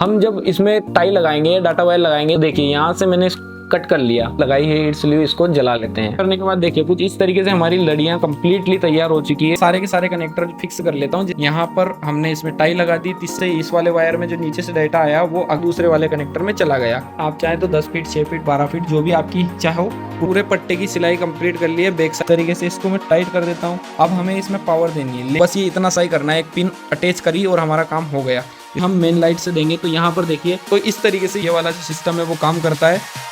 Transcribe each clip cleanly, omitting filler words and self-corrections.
हम जब इसमें टाई लगाएंगे, डाटा वायर लगाएंगे, देखिए यहाँ से मैंने कट कर लिया, लगाई है, इसलिए इसको जला लेते हैं। करने के बाद देखिए कुछ इस तरीके से हमारी लड़ियां कंप्लीटली तैयार हो चुकी है। सारे के सारे कनेक्टर फिक्स कर लेता हूँ। यहाँ पर हमने इसमें टाई लगा दी, जिससे इस वाले वायर में जो नीचे से डाटा आया वो दूसरे वाले कनेक्टर में चला गया। आप चाहे तो 10 फीट, 6 फीट, 12 फीट, जो भी आपकी इच्छा हो। पूरे पट्टे की सिलाई कंप्लीट कर ली है। बैक तरीके से इसको मैं टाइट कर देता हूँ। अब हमें इसमें पावर देनी है, बस ये इतना सही करना है, एक पिन अटैच करी और हमारा काम हो गया। हम मेन लाइट से देंगे तो यहाँ पर देखिए, तो इस तरीके से ये वाला जो सिस्टम है वो काम करता है।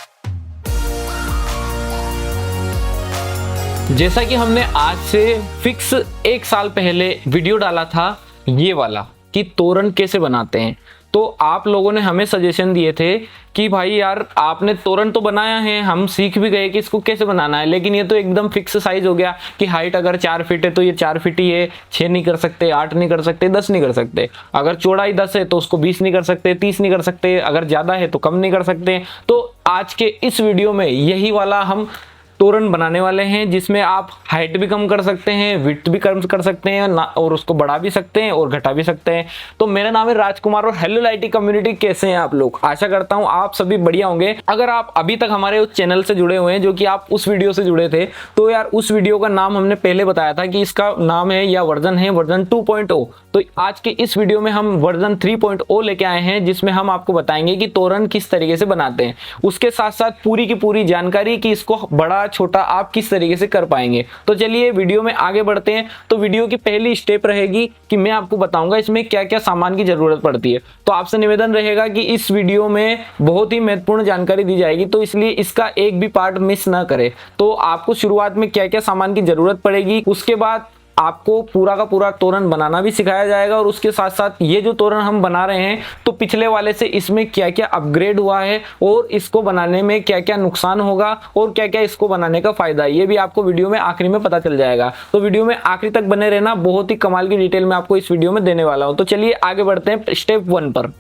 जैसा कि हमने आज से फिक्स 1 साल पहले वीडियो डाला था ये वाला कि तोरण कैसे बनाते हैं, तो आप लोगों ने हमें सजेशन दिए थे कि भाई यार आपने तोरण तो बनाया है, हम सीख भी गए कि इसको कैसे बनाना है, लेकिन ये तो एकदम फिक्स साइज हो गया कि हाइट अगर 4 फीट है तो ये 4 फीट ही है, 6 नहीं कर सकते, 8 नहीं कर सकते, 10 नहीं कर सकते। अगर चौड़ाई 10 है तो उसको 20 नहीं कर सकते, 30 नहीं कर सकते, अगर ज़्यादा है तो कम नहीं कर सकते। तो आज के इस वीडियो में यही वाला हम तोरण बनाने वाले हैं, जिसमें आप हाइट भी कम कर सकते हैं, विड्थ भी कम कर सकते हैं और उसको बढ़ा भी सकते हैं और घटा भी सकते हैं। तो मेरा नाम है राजकुमार और हेलो लाइटी कम्युनिटी, कैसे हैं आप लोग? आशा करता हूं आप सभी बढ़िया होंगे। अगर आप अभी तक हमारे उस चैनल से जुड़े हुए हैं जो कि आप उस वीडियो से जुड़े थे, तो यार उस वीडियो का नाम हमने पहले बताया था कि इसका नाम है या वर्जन है वर्जन 2.0। तो आज के इस वीडियो में हम वर्जन 3.0 लेके आए हैं, जिसमें हम आपको बताएंगे कि तोरण किस तरीके से बनाते हैं। उसके साथ साथ पूरी की पूरी जानकारी कि इसको बड़ा छोटा आप किस तरीके से कर पाएंगे। तो चलिए वीडियो में आगे बढ़ते हैं। तो वीडियो की पहली स्टेप रहेगी कि मैं आपको बताऊंगा इसमें क्या क्या सामान की जरूरत पड़ती है। तो आपसे निवेदन रहेगा कि इस वीडियो में बहुत ही महत्वपूर्ण जानकारी दी जाएगी, तो इसलिए इसका एक भी पार्ट मिस ना करें। तो आपको शुरुआत में क्या क्या सामान की जरूरत पड़ेगी, उसके बाद आपको पूरा का पूरा तोरण बनाना भी सिखाया जाएगा, और उसके साथ साथ ये जो तोरण हम बना रहे हैं तो पिछले वाले से इसमें क्या क्या अपग्रेड हुआ है और इसको बनाने में क्या क्या नुकसान होगा और क्या क्या इसको बनाने का फायदा है, ये भी आपको वीडियो में आखिरी में पता चल जाएगा। तो वीडियो में आखिरी तक बने रहना, बहुत ही कमाल की डिटेल में आपको इस वीडियो में देने वाला हूं। तो चलिए आगे बढ़ते हैं स्टेप 1 पर।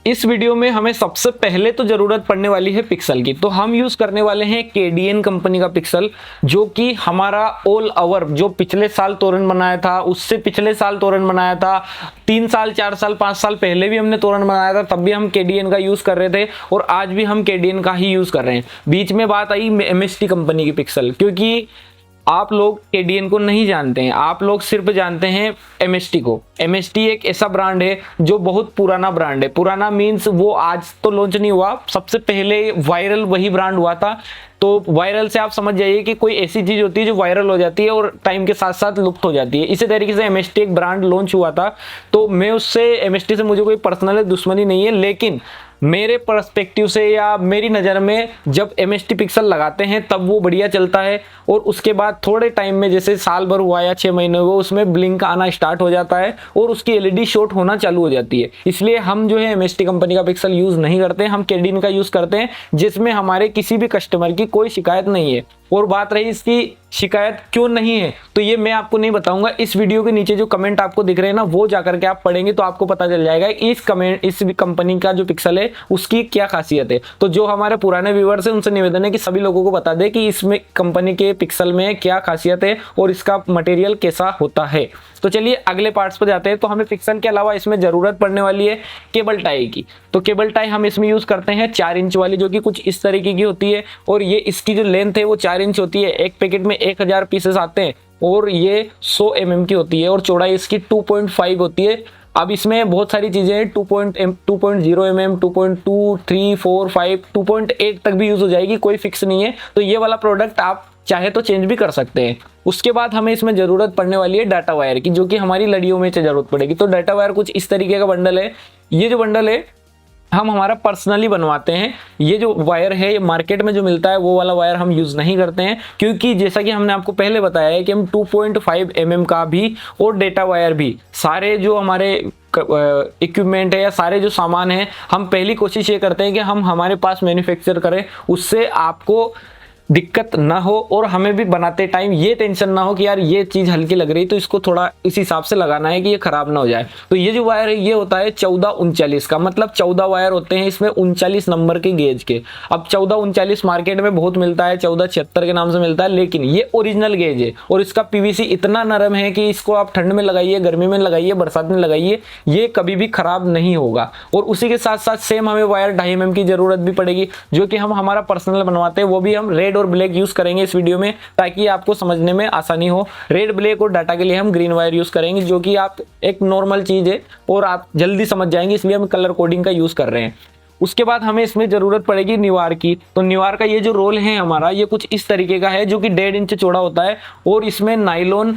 इस वीडियो में हमें सबसे पहले तो जरूरत पड़ने वाली है पिक्सल की। तो हम यूज करने वाले हैं केडीएन कंपनी का पिक्सल, जो कि हमारा ऑल ओवर जो पिछले साल तोरण बनाया था, उससे पिछले साल तोरण बनाया था, 3 साल 4 साल 5 साल पहले भी हमने तोरण बनाया था, तब भी हम केडीएन का यूज कर रहे थे और आज भी हम केडीएन का ही यूज कर रहे हैं। बीच में बात आई एमएसटी कंपनी की पिक्सल, क्योंकि आप लोग केडीएन को नहीं जानते हैं, आप लोग सिर्फ जानते हैं एमएसटी को। एमएसटी एक ऐसा ब्रांड है जो बहुत पुराना ब्रांड है। पुराना मीन्स वो आज तो लॉन्च नहीं हुआ, सबसे पहले वायरल वही ब्रांड हुआ था। तो वायरल से आप समझ जाइए कि कोई ऐसी चीज होती है जो वायरल हो जाती है और टाइम के साथ साथ लुप्त हो जाती है। इसी तरीके से एमएसटी एक ब्रांड लॉन्च हुआ था, तो मैं उससे एमएसटी से मुझे कोई पर्सनल दुश्मनी नहीं है, लेकिन मेरे पर्सपेक्टिव से या मेरी नज़र में जब एमएसटी पिक्सल लगाते हैं तब वो बढ़िया चलता है, और उसके बाद थोड़े टाइम में जैसे साल भर हुआ या 6 महीने हुए उसमें ब्लिंक आना स्टार्ट हो जाता है और उसकी एलईडी शॉर्ट होना चालू हो जाती है। इसलिए हम जो है एमएसटी कंपनी का पिक्सल यूज़ नहीं करते, हम केडीएन का यूज़ करते हैं, जिसमें हमारे किसी भी कस्टमर की कोई शिकायत नहीं है। और बात रही इसकी शिकायत क्यों नहीं है, तो ये मैं आपको नहीं बताऊंगा। इस वीडियो के नीचे जो कमेंट आपको दिख रहे हैं ना, वो जाकर के आप पढ़ेंगे तो आपको पता चल जाएगा इस कंपनी का जो पिक्सल है उसकी क्या खासियत है। तो जो हमारे पुराने व्यूअर्स हैं उनसे निवेदन है कि सभी लोगों को बता दें कि इसमें कंपनी के पिक्सल में क्या खासियत है और इसका मटेरियल कैसा होता है। तो चलिए अगले पार्ट्स पर जाते हैं। तो हमें पिक्सल के अलावा इसमें जरूरत पड़ने वाली है केबल टाई की। तो केबल टाई हम इसमें यूज करते हैं 4 इंच वाली, जो कि कुछ इस तरीके की होती है, और ये इसकी जो लेंथ है वो 4 इंच होती है। एक पैकेट में 1000 पीसेस आते हैं और ये 100 mm की होती है और चौड़ाई इसकी 2.5 होती है। अब इसमें बहुत सारी चीजें हैं, 2.0 mm, 2.2, 3, 4, 5, 2.8 तक भी यूज हो जाएगी, कोई फिक्स नहीं है। तो ये वाला प्रोडक्ट आप चाहे तो चेंज भी कर सकते हैं। उसके बाद हमें इसमें जरूरत पड़ने वाली है डाटा वायर की, जो कि हमारी लड़ियों में जरूरत पड़ेगी। तो डाटा वायर कुछ इस तरीके का बंडल है। ये जो बंडल है हम हमारा पर्सनली बनवाते हैं। ये जो वायर है ये मार्केट में जो मिलता है वो वाला वायर हम यूज नहीं करते हैं, क्योंकि जैसा कि हमने आपको पहले बताया है कि हम 2.5 mm का भी और डेटा वायर भी, सारे जो हमारे इक्विपमेंट है या सारे जो सामान है, हम पहली कोशिश ये करते हैं कि हम हमारे पास मैन्युफैक्चर करें, उससे आपको दिक्कत ना हो और हमें भी बनाते टाइम ये टेंशन ना हो कि यार ये चीज हल्की लग रही है तो इसको थोड़ा इस हिसाब से लगाना है कि ये खराब ना हो जाए। तो ये जो वायर है ये होता है 1439 का, मतलब 14 वायर होते हैं इसमें 39 नंबर के गेज के। अब 1439 मार्केट में बहुत मिलता है, 1476 के नाम से मिलता है, लेकिन ये ओरिजिनल गेज है और इसका पीवीसी इतना नरम है कि इसको आप ठंड में लगाइए, गर्मी में लगाइए, बरसात में लगाइए, ये कभी भी खराब नहीं होगा। और उसी के साथ साथ सेम हमें वायर 2.5 mm की जरूरत भी पड़ेगी, जो कि हम हमारा पर्सनल बनवाते हैं, वो भी हम रेड और ब्लैक यूज करेंगे इस वीडियो में ताकि आपको समझने में आसानी हो। रेड, ब्लैक और डाटा के लिए हम ग्रीन वायर यूज करेंगे, जो कि आप एक नॉर्मल चीज है और आप जल्दी समझ जाएंगे, इसलिए हम कलर कोडिंग का यूज कर रहे हैं। उसके बाद हमें इसमें जरूरत पड़ेगी निवार की। तो निवार का ये जो रोल है हमारा, ये कुछ इस तरीके का है जो कि 1.5 इंच चौड़ा होता है और इसमें नायलॉन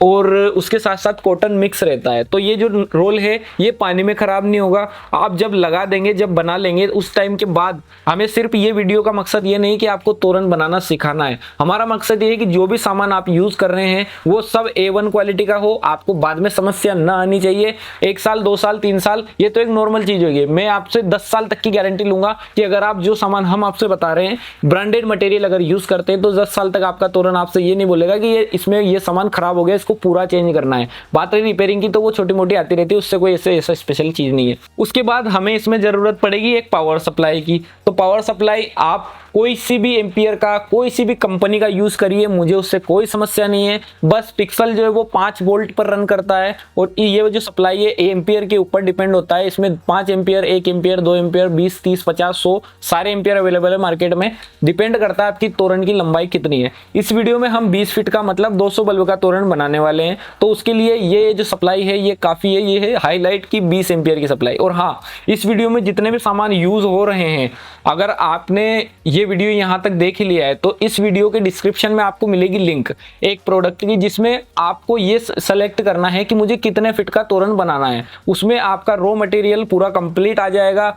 और उसके साथ साथ कॉटन मिक्स रहता है। तो ये जो रोल है ये पानी में खराब नहीं होगा। आप जब लगा देंगे, जब बना लेंगे, उस टाइम के बाद हमें सिर्फ ये वीडियो का मकसद ये नहीं कि आपको तोरण बनाना सिखाना है, हमारा मकसद ये है कि जो भी सामान आप यूज कर रहे हैं वो सब A1 क्वालिटी का हो, आपको बाद में समस्या ना आनी चाहिए। 1 साल 2 साल 3 साल ये तो एक नॉर्मल चीज होगी, मैं आपसे 10 साल तक की गारंटी लूंगा कि अगर आप जो सामान हम आपसे बता रहे हैं ब्रांडेड मटेरियल अगर यूज करते हैं तो 10 साल तक आपका तोरण आपसे ये नहीं बोलेगा कि ये इसमें ये सामान खराब हो गया, इसको पूरा चेंज करना है। बात रही रिपेयरिंग की तो वो छोटी मोटी आती रहती है, उससे कोई ऐसा स्पेशल चीज नहीं है। उसके बाद हमें इसमें जरूरत पड़ेगी एक पावर सप्लाई की। तो पावर सप्लाई आप कोई सी भी एम्पियर का, कोई सी भी कंपनी का यूज करिए, मुझे उससे कोई समस्या नहीं है। बस पिक्सल जो है वो 5 वोल्ट पर रन करता है और ये जो सप्लाई है एम्पियर के ऊपर डिपेंड होता है। इसमें 5 एम्पियर, 1 एम्पियर, 2 एम्पियर, 20, 30, 50, 100 सारे एम्पियर अवेलेबल है मार्केट में। डिपेंड करता है आपकी तोरण की लंबाई कितनी है। इस वीडियो में हम 20 फीट का मतलब 200 बल्ब का तोरण बनाने वाले हैं, तो उसके लिए ये जो सप्लाई है ये काफी है। ये है हाईलाइट की 20 एम्पियर की सप्लाई। और हाँ, इस वीडियो में जितने भी सामान यूज हो रहे हैं, अगर आपने ये वीडियो यहां तक देख ही लिया है तो इस वीडियो के डिस्क्रिप्शन में आपको मिलेगी लिंक एक प्रोडक्ट की, जिसमें आपको ये सेलेक्ट करना है कि मुझे कितने फिट का तोरण बनाना है। उसमें आपका रॉ मटेरियल पूरा कंप्लीट आ जाएगा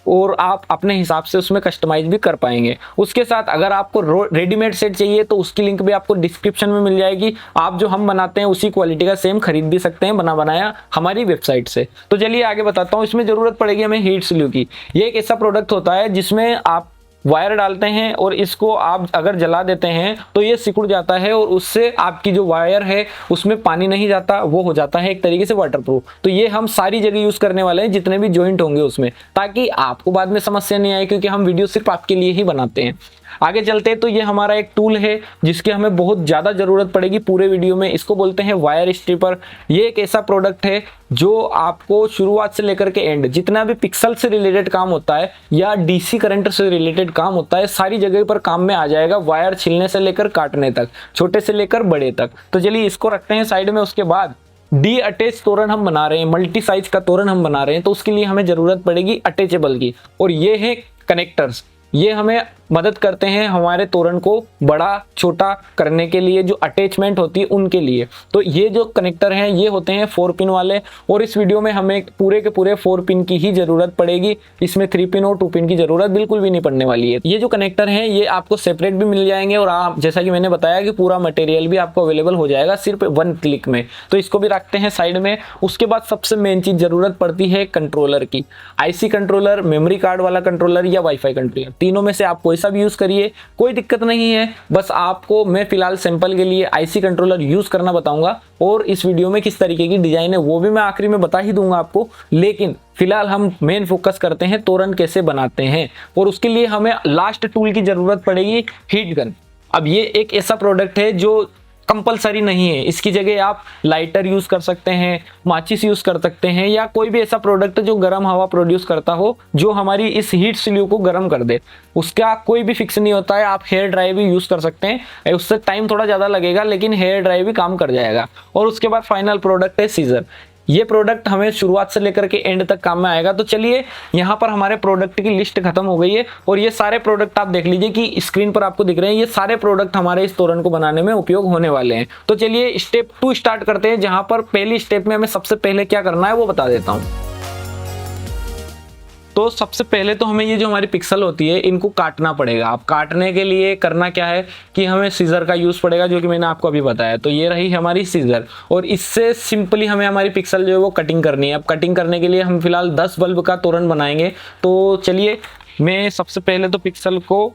और आप अपने हिसाब से उसमें कस्टमाइज भी कर पाएंगे। उसके साथ अगर आपको रेडीमेड सेट चाहिए तो उसकी लिंक भी आपको डिस्क्रिप्शन में मिल जाएगी। आप जो हम बनाते हैं उसी क्वालिटी का सेम खरीद भी सकते हैं बना बनाया हमारी वेबसाइट से। तो चलिए आगे बताता हूँ। इसमें जरूरत पड़ेगी हमें हीट स्लू की। ये एक ऐसा प्रोडक्ट होता है जिसमें आप वायर डालते हैं और इसको आप अगर जला देते हैं तो ये सिकुड़ जाता है और उससे आपकी जो वायर है उसमें पानी नहीं जाता, वो हो जाता है एक तरीके से वाटरप्रूफ। तो ये हम सारी जगह यूज करने वाले हैं, जितने भी जॉइंट होंगे उसमें, ताकि आपको बाद में समस्या नहीं आए, क्योंकि हम वीडियो सिर्फ आपके लिए ही बनाते हैं। आगे चलते हैं तो ये हमारा एक टूल है जिसकी हमें बहुत ज्यादा जरूरत पड़ेगी पूरे वीडियो में। इसको बोलते हैं वायर स्ट्रिपर। ये एक ऐसा प्रोडक्ट है जो आपको शुरुआत से लेकर के एंड जितना भी पिक्सल से रिलेटेड काम होता है या डीसी करंट से रिलेटेड काम होता है, सारी जगह पर काम में आ जाएगा। वायर छिलने से लेकर काटने तक, छोटे से लेकर बड़े तक। तो चलिए इसको रखते हैं साइड में। उसके बाद डी अटैच तोरण हम बना रहे हैं, मल्टी साइज का तोरण हम बना रहे हैं, तो उसके लिए हमें जरूरत पड़ेगी अटैचेबल की। और ये है कनेक्टर्स। ये हमें मदद करते हैं हमारे तोरण को बड़ा छोटा करने के लिए, जो अटैचमेंट होती है उनके लिए। तो ये जो कनेक्टर हैं ये होते हैं 4 पिन वाले, और इस वीडियो में हमें पूरे के पूरे 4 पिन की ही जरूरत पड़ेगी। इसमें 3 पिन और 2 पिन की जरूरत बिल्कुल भी नहीं पड़ने वाली है। ये जो कनेक्टर हैं ये आपको सेपरेट भी मिल जाएंगे और आप जैसा कि मैंने बताया कि पूरा मटेरियल भी आपको अवेलेबल हो जाएगा सिर्फ 1 क्लिक में। तो इसको भी रखते हैं साइड में। उसके बाद सबसे मेन चीज जरूरत पड़ती है कंट्रोलर की। आईसी कंट्रोलर, मेमोरी कार्ड वाला कंट्रोलर या वाईफाई कंट्रोलर, तीनों में से आप कोई सा भी यूज करिए, कोई दिक्कत नहीं है। बस आपको मैं फिलहाल सैंपल के लिए आईसी कंट्रोलर यूज करना बताऊंगा, और इस वीडियो में किस तरीके की डिजाइन है वो भी मैं आखिरी में बता ही दूंगा आपको। लेकिन फिलहाल हम मेन फोकस करते हैं तोरण कैसे बनाते हैं, और उसके लिए हमें लास्ट टूल की जरूरत पड़ेगी, हीट गन। अब ये एक ऐसा प्रोडक्ट है जो कंपलसरी नहीं है, इसकी जगह आप लाइटर यूज कर सकते हैं, माचिस यूज कर सकते हैं, या कोई भी ऐसा प्रोडक्ट जो गर्म हवा प्रोड्यूस करता हो, जो हमारी इस हीट स्लू को गर्म कर दे। उसका कोई भी फिक्स नहीं होता है। आप हेयर ड्राई भी यूज कर सकते हैं, उससे टाइम थोड़ा ज्यादा लगेगा लेकिन हेयर ड्राई भी काम कर जाएगा। और उसके बाद फाइनल प्रोडक्ट है सीजर। ये प्रोडक्ट हमें शुरुआत से लेकर के एंड तक काम में आएगा। तो चलिए यहाँ पर हमारे प्रोडक्ट की लिस्ट खत्म हो गई है, और ये सारे प्रोडक्ट आप देख लीजिए कि स्क्रीन पर आपको दिख रहे हैं। ये सारे प्रोडक्ट हमारे इस तोरण को बनाने में उपयोग होने वाले हैं। तो चलिए स्टेप 2 स्टार्ट करते हैं, जहां पर पहली स्टेप में हमें सबसे पहले क्या करना है वो बता देता हूँ। तो सबसे पहले तो हमें ये जो हमारी पिक्सल होती है इनको काटना पड़ेगा। अब काटने के लिए करना क्या है कि हमें सीजर का यूज पड़ेगा, जो कि मैंने आपको अभी बताया। तो ये रही हमारी सीजर, और इससे सिंपली हमें हमारी पिक्सल जो है वो कटिंग करनी है। अब कटिंग करने के लिए हम फिलहाल 10 बल्ब का तोरण बनाएंगे। तो चलिए मैं सबसे पहले तो पिक्सल को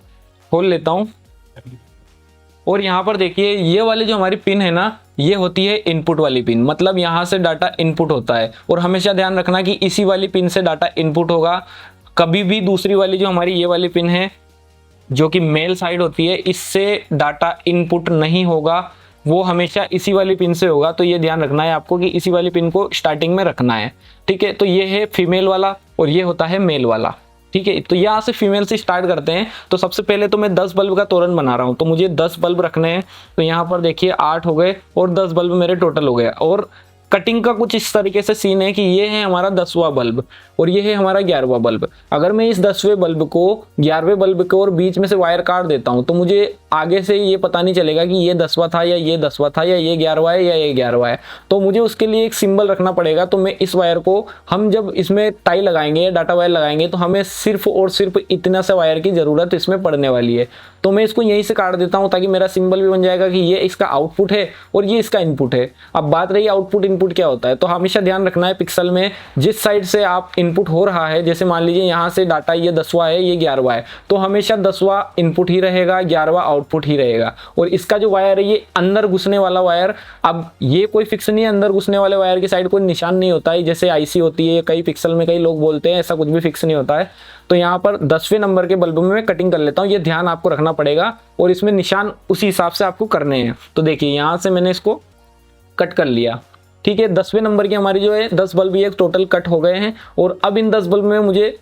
खोल लेता हूँ। और यहाँ पर देखिए ये वाली जो हमारी पिन है ना, ये होती है इनपुट वाली पिन, मतलब यहाँ से डाटा इनपुट होता है। और हमेशा ध्यान रखना कि इसी वाली पिन से डाटा इनपुट होगा, कभी भी दूसरी वाली जो हमारी ये वाली पिन है जो कि मेल साइड होती है, इससे डाटा इनपुट नहीं होगा, वो हमेशा इसी वाली पिन से होगा। तो ये ध्यान रखना है आपको कि इसी वाली पिन को स्टार्टिंग में रखना है, ठीक है। तो ये है फीमेल वाला और ये होता है मेल वाला, ठीक है। तो यहाँ से फीमेल से स्टार्ट करते हैं। तो सबसे पहले तो मैं 10 बल्ब का तोरण बना रहा हूँ, तो मुझे 10 बल्ब रखने हैं। तो यहाँ पर देखिए 8 हो गए और 10 बल्ब मेरे टोटल हो गए। और कटिंग का कुछ इस तरीके से सीन है कि ये है हमारा 10वां बल्ब और ये है हमारा 11वां बल्ब। अगर मैं इस 10वें बल्ब को 11वें बल्ब को और बीच में से वायर काट देता हूं तो मुझे आगे से ये पता नहीं चलेगा कि ये 10वां था या ये 10वां था या ये 11वां है या ये 11वां है। तो मुझे उसके लिए एक सिंबल रखना पड़ेगा। तो मैं इस वायर को, हम जब इसमें टाई लगाएंगे या डाटा वायर लगाएंगे तो हमें सिर्फ और सिर्फ इतना सा वायर की जरूरत इसमें पड़ने वाली है। तो मैं इसको यहीं से काट देता हूं ताकि मेरा सिंबल भी बन जाएगा कि ये इसका आउटपुट है और ये इसका इनपुट है। अब बात रही आउटपुट इनपुट क्या होता है, तो हमेशा ध्यान रखना है पिक्सल में जिस साइड से आप इनपुट हो रहा है, जैसे मान लीजिए यहाँ से डाटा ये 10वां है ये 11वां है, तो हमेशा 10वां इनपुट ही रहेगा, 11वां आउटपुट ही रहेगा। और इसका जो वायर है ये अंदर घुसने वाला वायर, अब ये कोई फिक्स नहीं है, अंदर घुसने वाले वायर की साइड कोई निशान नहीं होता है जैसे आईसी होती है कई पिक्सल में, कई लोग बोलते हैं, ऐसा कुछ भी फिक्स नहीं होता है। तो यहाँ पर 10वें नंबर के बल्ब में मैं कटिंग कर लेता हूँ, ये ध्यान आपको रखना पड़ेगा और इसमें निशान उसी हिसाब से आपको करने हैं। तो देखिए यहाँ से मैंने इसको कट कर लिया, ठीक है। 10वें नंबर की हमारी जो है 10 बल्ब ये टोटल कट हो गए हैं। और अब इन 10 बल्ब में मुझे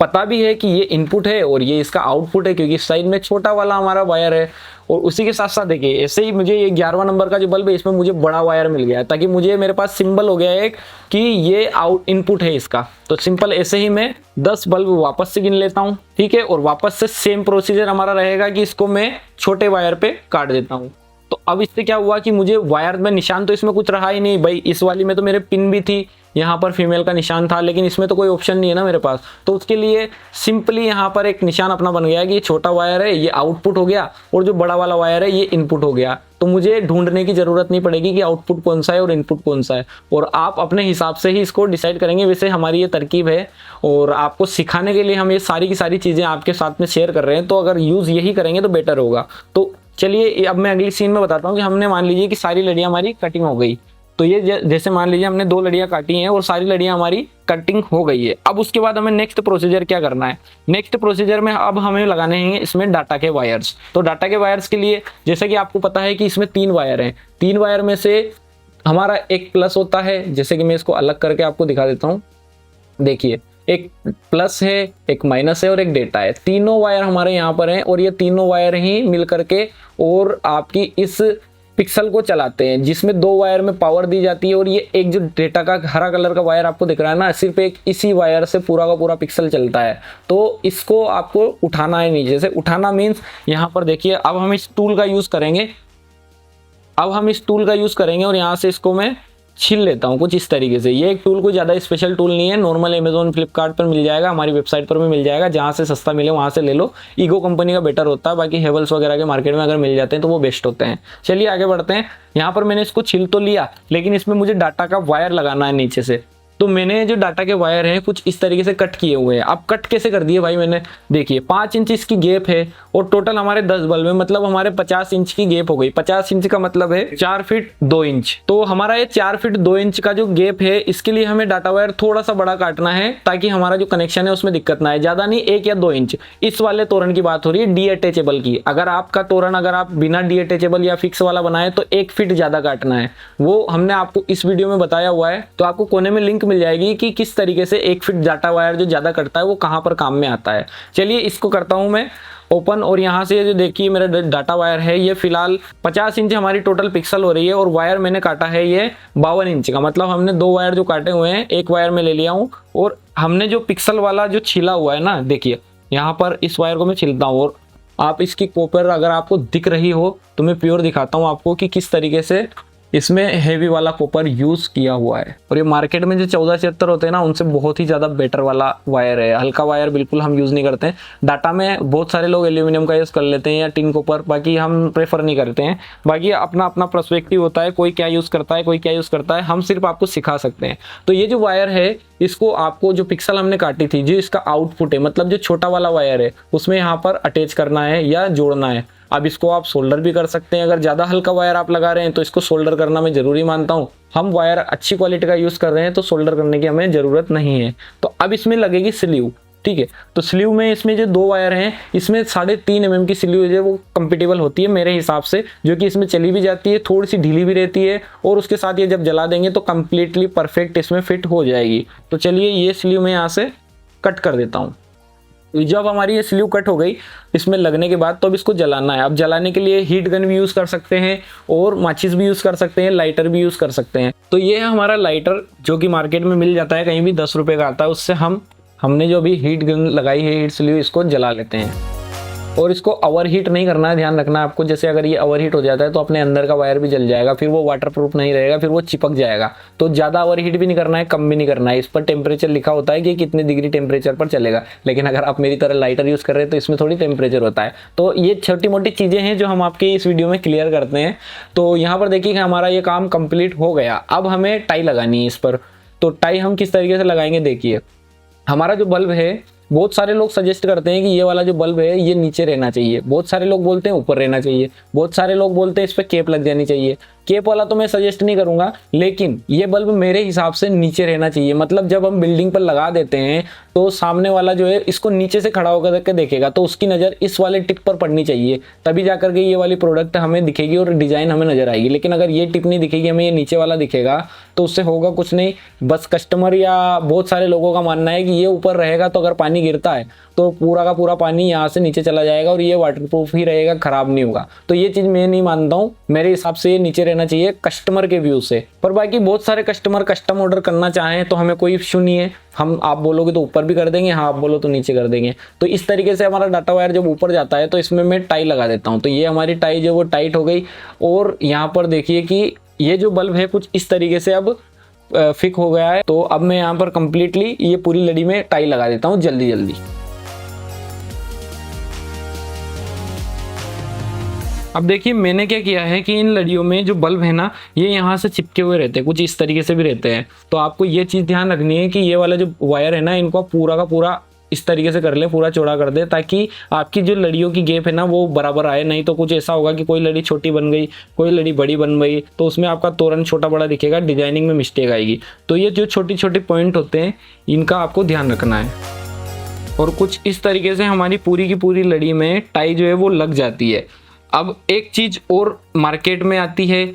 पता भी है कि ये इनपुट है और ये इसका आउटपुट है, क्योंकि इस साइड में छोटा वाला हमारा वायर है। और उसी के साथ साथ देखिए ऐसे ही मुझे ये 11वां नंबर का जो बल्ब है इसमें मुझे बड़ा वायर मिल गया है, ताकि मुझे मेरे पास सिंबल हो गया है एक कि ये आउट इनपुट है इसका। तो सिंपल ऐसे ही मैं 10 बल्ब वापस से गिन लेता हूँ, ठीक है। और वापस से सेम प्रोसीजर हमारा रहेगा कि इसको मैं छोटे वायर पे काट देता हूँ। तो अब इससे क्या हुआ कि मुझे वायर में निशान तो इसमें कुछ रहा ही नहीं भाई। इस वाली में तो मेरे पिन भी थी, यहाँ पर फीमेल का निशान था, लेकिन इसमें तो कोई ऑप्शन नहीं है ना मेरे पास। तो उसके लिए सिंपली यहाँ पर एक निशान अपना बन गया कि ये छोटा वायर है ये आउटपुट हो गया और जो बड़ा वाला वायर है ये इनपुट हो गया। तो मुझे ढूंढने की जरूरत नहीं पड़ेगी कि आउटपुट कौन सा है और इनपुट कौन सा है, और आप अपने हिसाब से ही इसको डिसाइड करेंगे। वैसे हमारी ये तरकीब है और आपको सिखाने के लिए हम ये सारी की सारी चीज़ें आपके साथ में शेयर कर रहे हैं। तो अगर यूज़ यही करेंगे तो बेटर होगा। तो चलिए अब मैं अगली सीन में बताता हूँ कि हमने मान लीजिए कि सारी लड़ियाँ हमारी कटिंग हो गई। तो ये जैसे मान लीजिए हमने 2 लड़ियाँ काटी हैं और सारी लड़ियाँ हमारी कटिंग हो गई है। अब उसके बाद हमें नेक्स्ट प्रोसीजर क्या करना है, नेक्स्ट प्रोसीजर में अब हमें लगाने हैं इसमें डाटा के वायर्स। तो डाटा के वायर्स के लिए जैसे कि आपको पता है कि इसमें 3 वायर हैं, 3 वायर में से हमारा एक प्लस होता है, जैसे कि मैं इसको अलग करके आपको दिखा देता हूँ। देखिए एक प्लस है, एक माइनस है और एक डेटा है। तीनों वायर हमारे यहाँ पर हैं और ये तीनों वायर ही मिल करके और आपकी इस पिक्सल को चलाते हैं, जिसमें 2 वायर में पावर दी जाती है। और ये एक जो डेटा का हरा कलर का वायर आपको दिख रहा है ना, सिर्फ एक इसी वायर से पूरा का पूरा पिक्सल चलता है। तो इसको आपको उठाना है नीचे से। उठाना मीन्स यहाँ पर देखिए अब हम इस टूल का यूज करेंगे, और यहाँ से इसको मैं छील लेता हूँ कुछ इस तरीके से। ये एक टूल कोई ज़्यादा स्पेशल टूल नहीं है, नॉर्मल अमेजोन फ्लिपकार्ट पर मिल जाएगा, हमारी वेबसाइट पर भी मिल जाएगा, जहाँ से सस्ता मिले वहाँ से ले लो। ईगो कंपनी का बेटर होता है, बाकी हेवल्स वगैरह के मार्केट में अगर मिल जाते हैं तो वो बेस्ट होते हैं। चलिए आगे बढ़ते हैं। यहाँ पर मैंने इसको छील तो लिया, लेकिन इसमें मुझे डाटा का वायर लगाना है नीचे से। तो मैंने जो डाटा के वायर हैं कुछ इस तरीके से कट किए हुए हैं। अब कट कैसे कर दिए भाई मैंने, देखिए 5 इंच इसकी गैप है और टोटल हमारे 10 बल्ब में, मतलब हमारे 50 इंच की गैप हो गई। 50 इंच का मतलब है 4 फीट 2 इंच। तो हमारा ये 4 फीट 2 इंच का जो गैप है, इसके लिए हमें डाटा वायर थोड़ा सा बड़ा काटना है ताकि हमारा जो कनेक्शन है उसमें दिक्कत ना आए। ज्यादा नहीं, 1 या 2 इंच। इस वाले तोरण की बात हो रही है डी अटैचेबल की। अगर आपका तोरण अगर आप बिना डी अटैचेबल या फिक्स वाला बनाए तो 1 फीट ज्यादा काटना है। वो हमने आपको इस वीडियो में बताया हुआ है, तो आपको कोने में लिंक मिल जाएगी कि किस तरीके से 1 फीट डाटा वायर जो ज्यादा कटता है वो कहां पर काम में आता है। चलिए इसको करता हूं मैं ओपन, और यहाँ से जो देखिए मेरा डाटा वायर है ये फिलहाल 50 इंच हमारी टोटल पिक्सल हो रही है, और वायर मैंने काटा है ये 52 इंच का। मतलब हमने 2 वायर जो काटे हुए हैं, एक वायर में ले लिया हूँ, और हमने जो पिक्सल वाला जो छिला हुआ है ना, देखिए यहाँ पर इस वायर को मैं छिलता हूँ। और आप इसकी कॉपर अगर आपको दिख रही हो तो मैं प्योर दिखाता हूँ आपको कि किस तरीके से इसमें हेवी वाला कॉपर यूज किया हुआ है। और ये मार्केट में जो 1476 होते हैं ना, उनसे बहुत ही ज्यादा बेटर वाला वायर है। हल्का वायर बिल्कुल हम यूज नहीं करते हैं। डाटा में बहुत सारे लोग एल्यूमिनियम का यूज कर लेते हैं या टिन कॉपर, बाकी हम प्रेफर नहीं करते हैं। बाकी अपना अपना पर्सपेक्टिव होता है, कोई क्या यूज करता है कोई क्या यूज करता है, हम सिर्फ आपको सिखा सकते हैं। तो ये जो वायर है इसको आपको जो पिक्सल हमने काटी थी, जो इसका आउटपुट है, मतलब जो छोटा वाला वायर है, उसमें यहाँ पर अटैच करना है या जोड़ना है। अब इसको आप सोल्डर भी कर सकते हैं। अगर ज़्यादा हल्का वायर आप लगा रहे हैं तो इसको सोल्डर करना मैं ज़रूरी मानता हूँ। हम वायर अच्छी क्वालिटी का यूज़ कर रहे हैं तो सोल्डर करने की हमें ज़रूरत नहीं है। तो अब इसमें लगेगी स्लीव, ठीक है। तो स्लीव में इसमें जो 2 वायर हैं, इसमें 3.5 mm की स्लीव है वो कंपेटेबल होती है मेरे हिसाब से, जो कि इसमें चली भी जाती है, थोड़ी सी ढीली भी रहती है, और उसके साथ ये जब जला देंगे तो कंप्लीटली परफेक्ट इसमें फिट हो जाएगी। तो चलिए ये स्लीव मैं यहाँ से कट कर देता हूँ। जब हमारी ये स्लीव कट हो गई इसमें लगने के बाद, तो अब इसको जलाना है। अब जलाने के लिए हीट गन भी यूज़ कर सकते हैं और माचिस भी यूज़ कर सकते हैं, लाइटर भी यूज़ कर सकते हैं। तो ये है हमारा लाइटर, जो कि मार्केट में मिल जाता है, कहीं भी 10 रुपये का आता है। उससे हमने जो अभी हीट गन लगाई है, हीट स्लीव, इसको जला लेते हैं। और इसको ओवर हीट नहीं करना है, ध्यान रखना है आपको। जैसे अगर ये ओवर हीट हो जाता है तो अपने अंदर का वायर भी जल जाएगा, फिर वो वाटरप्रूफ नहीं रहेगा, फिर वो चिपक जाएगा। तो ज़्यादा ओवर हीट भी नहीं करना है, कम भी नहीं करना है। इस पर टेम्परेचर लिखा होता है कि कितने डिग्री टेम्परेचर पर चलेगा, लेकिन अगर आप मेरी तरह लाइटर यूज़ कर रहे हैं तो इसमें थोड़ी टेम्परेचर होता है। तो ये छोटी मोटी चीज़ें हैं जो हम आपके इस वीडियो में क्लियर करते हैं। तो यहाँ पर देखिए कि हमारा ये काम कंप्लीट हो गया। अब हमें टाई लगानी है इस पर। तो टाई हम किस तरीके से लगाएंगे, देखिए हमारा जो बल्ब है, बहुत सारे लोग सजेस्ट करते हैं कि ये वाला जो बल्ब है ये नीचे रहना चाहिए, बहुत सारे लोग बोलते हैं ऊपर रहना चाहिए, बहुत सारे लोग बोलते हैं इस पर केप लग जानी चाहिए। केप वाला तो मैं सजेस्ट नहीं करूंगा, लेकिन ये बल्ब मेरे हिसाब से नीचे रहना चाहिए। मतलब जब हम बिल्डिंग पर लगा देते हैं तो सामने वाला जो है इसको नीचे से खड़ा होकर के देखेगा, तो उसकी नज़र इस वाले टिप पर पड़नी चाहिए, तभी जाकर के ये वाली प्रोडक्ट हमें दिखेगी और डिज़ाइन हमें नजर आएगी। लेकिन अगर ये टिप नहीं दिखेगी, हमें ये नीचे वाला दिखेगा, तो उससे होगा कुछ नहीं। बस कस्टमर या बहुत सारे लोगों का मानना है कि ये ऊपर रहेगा तो अगर पानी गिरता है तो पूरा का पूरा पानी यहाँ से नीचे चला जाएगा और ये वाटरप्रूफ ही रहेगा, खराब नहीं होगा। तो ये चीज़ मैं नहीं मानता हूँ, मेरे हिसाब से ये नीचे रहना चाहिए कस्टमर के व्यू से। पर बाकी बहुत सारे कस्टमर कस्टम ऑर्डर करना चाहें तो हमें कोई इशू नहीं है, हम आप बोलोगे तो ऊपर भी कर देंगे, हाँ आप बोलो तो नीचे कर देंगे। तो इस तरीके से हमारा डाटा वायर जब ऊपर जाता है तो इसमें मैं टाई लगा देता हूँ। तो ये हमारी टाई जो वो टाइट हो गई, और यहाँ पर देखिए कि ये जो बल्ब है कुछ इस तरीके से अब फिक हो गया है। तो अब मैं यहाँ पर कंप्लीटली ये पूरी लड़ी में टाई लगा देता हूँ जल्दी जल्दी। अब देखिए मैंने क्या किया है कि इन लड़ियों में जो बल्ब है ना, ये यहाँ से चिपके हुए रहते हैं, कुछ इस तरीके से भी रहते हैं। तो आपको ये चीज़ ध्यान रखनी है कि ये वाला जो वायर है ना, इनको पूरा का पूरा इस तरीके से कर ले, पूरा चौड़ा कर दे, ताकि आपकी जो लड़ियों की गैप है ना वो बराबर आए। नहीं तो कुछ ऐसा होगा कि कोई लड़ी छोटी बन गई, कोई लड़ी बड़ी बन गई, तो उसमें आपका तोरण छोटा बड़ा दिखेगा, डिजाइनिंग में मिस्टेक आएगी। तो ये जो छोटी छोटी पॉइंट होते हैं इनका आपको ध्यान रखना है। और कुछ इस तरीके से हमारी पूरी की पूरी लड़ी में टाई जो है वो लग जाती है। अब एक चीज़ और मार्केट में आती है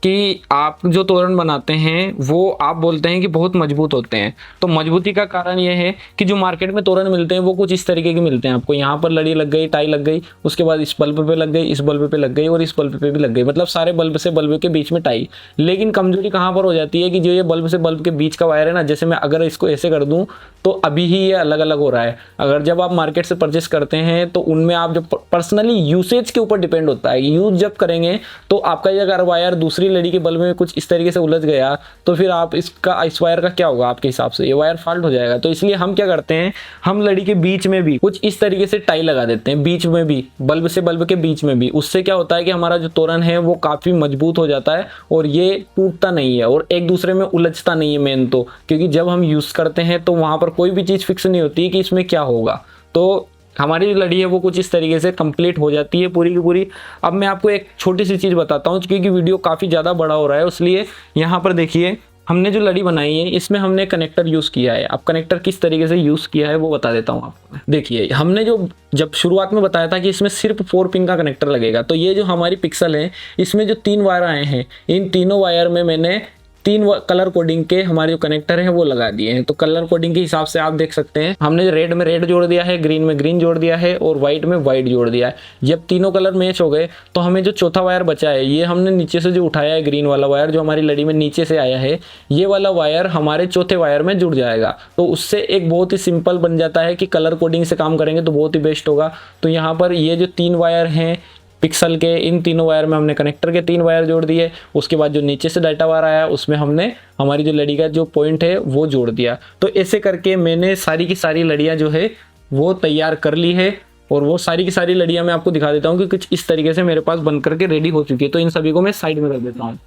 कि आप जो तोरण बनाते हैं वो आप बोलते हैं कि बहुत मजबूत होते हैं। तो मजबूती का कारण ये है कि जो मार्केट में तोरण मिलते हैं वो कुछ इस तरीके के मिलते हैं। आपको यहाँ पर लड़ी लग गई, टाई लग गई, उसके बाद इस बल्ब पे लग गई, इस बल्ब पे लग गई और इस बल्ब पे भी लग गई, मतलब सारे बल्ब से बल्ब के बीच में टाई। लेकिन कमजोरी कहाँ पर हो जाती है कि जो ये बल्ब से बल्ब के बीच का वायर है ना, जैसे मैं अगर इसको ऐसे कर दूँ तो अभी ही ये अलग अलग हो रहा है। अगर जब आप मार्केट से परचेस करते हैं तो उनमें आप जो पर्सनली यूसेज के ऊपर डिपेंड होता है, यूज जब करेंगे तो आपका ये अगर वायर दूसरी लड़ी के बल्ब में कुछ इस तरीके से उलझ गया तो फिर आप इस वायर का क्या होगा, आपके हिसाब से ये वायर फॉल्ट हो जाएगा। तो इसलिए हम क्या करते हैं, हम लड़ी के बीच में भी कुछ इस तरीके से टाई लगा देते हैं, बीच में भी, बल्ब से बल्ब के बीच में भी। उससे क्या होता है कि हमारा जो तोरण है वो काफ़ी मजबूत हो जाता है और ये टूटता नहीं है और एक दूसरे में उलझता नहीं है मेन तो, क्योंकि जब हम यूज़ करते हैं तो वहाँ पर कोई भी चीज़ फिक्स नहीं होती कि इसमें क्या होगा। तो हमारी जो लड़ी है वो कुछ इस तरीके से कंप्लीट हो जाती है पूरी की पूरी। अब मैं आपको एक छोटी सी चीज़ बताता हूँ, क्योंकि वीडियो काफ़ी ज़्यादा बड़ा हो रहा है, इसलिए यहाँ पर देखिए हमने जो लड़ी बनाई है इसमें हमने कनेक्टर यूज़ किया है। अब कनेक्टर किस तरीके से यूज़ किया है वो बता देता हूँ आपको। देखिए हमने जो जब शुरुआत में बताया था कि इसमें सिर्फ 4 पिन का कनेक्टर लगेगा, तो ये जो हमारी पिक्सल है इसमें जो 3 वायर आए हैं, इन तीनों वायर में मैंने 3 कलर कोडिंग के हमारे जो कनेक्टर हैं वो लगा दिए हैं। तो कलर कोडिंग के हिसाब से आप देख सकते हैं, हमने रेड में रेड जोड़ दिया है, ग्रीन में ग्रीन जोड़ दिया है और व्हाइट में व्हाइट जोड़ दिया है। जब तीनों कलर मैच हो गए तो हमें जो चौथा वायर बचा है, ये हमने नीचे से जो उठाया है, ग्रीन वाला वायर जो हमारी लड़ी में नीचे से आया है, ये वाला वायर हमारे चौथे वायर में जुड़ जाएगा। तो उससे एक बहुत ही सिंपल बन जाता है कि कलर कोडिंग से काम करेंगे तो बहुत ही बेस्ट होगा। तो यहाँ पर ये जो 3 वायर हैं पिक्सल के, इन तीनों वायर में हमने कनेक्टर के 3 वायर जोड़ दिए। उसके बाद जो नीचे से डाटा वायर आया उसमें हमने हमारी जो लड़ी का जो पॉइंट है वो जोड़ दिया। तो ऐसे करके मैंने सारी की सारी लड़ियाँ जो है वो तैयार कर ली है और वो सारी की सारी लड़ियाँ मैं आपको दिखा देता हूँ कि कुछ इस तरीके से मेरे पास बन करके रेडी हो चुकी है। तो इन सभी को मैं साइड में कर देता हूँ।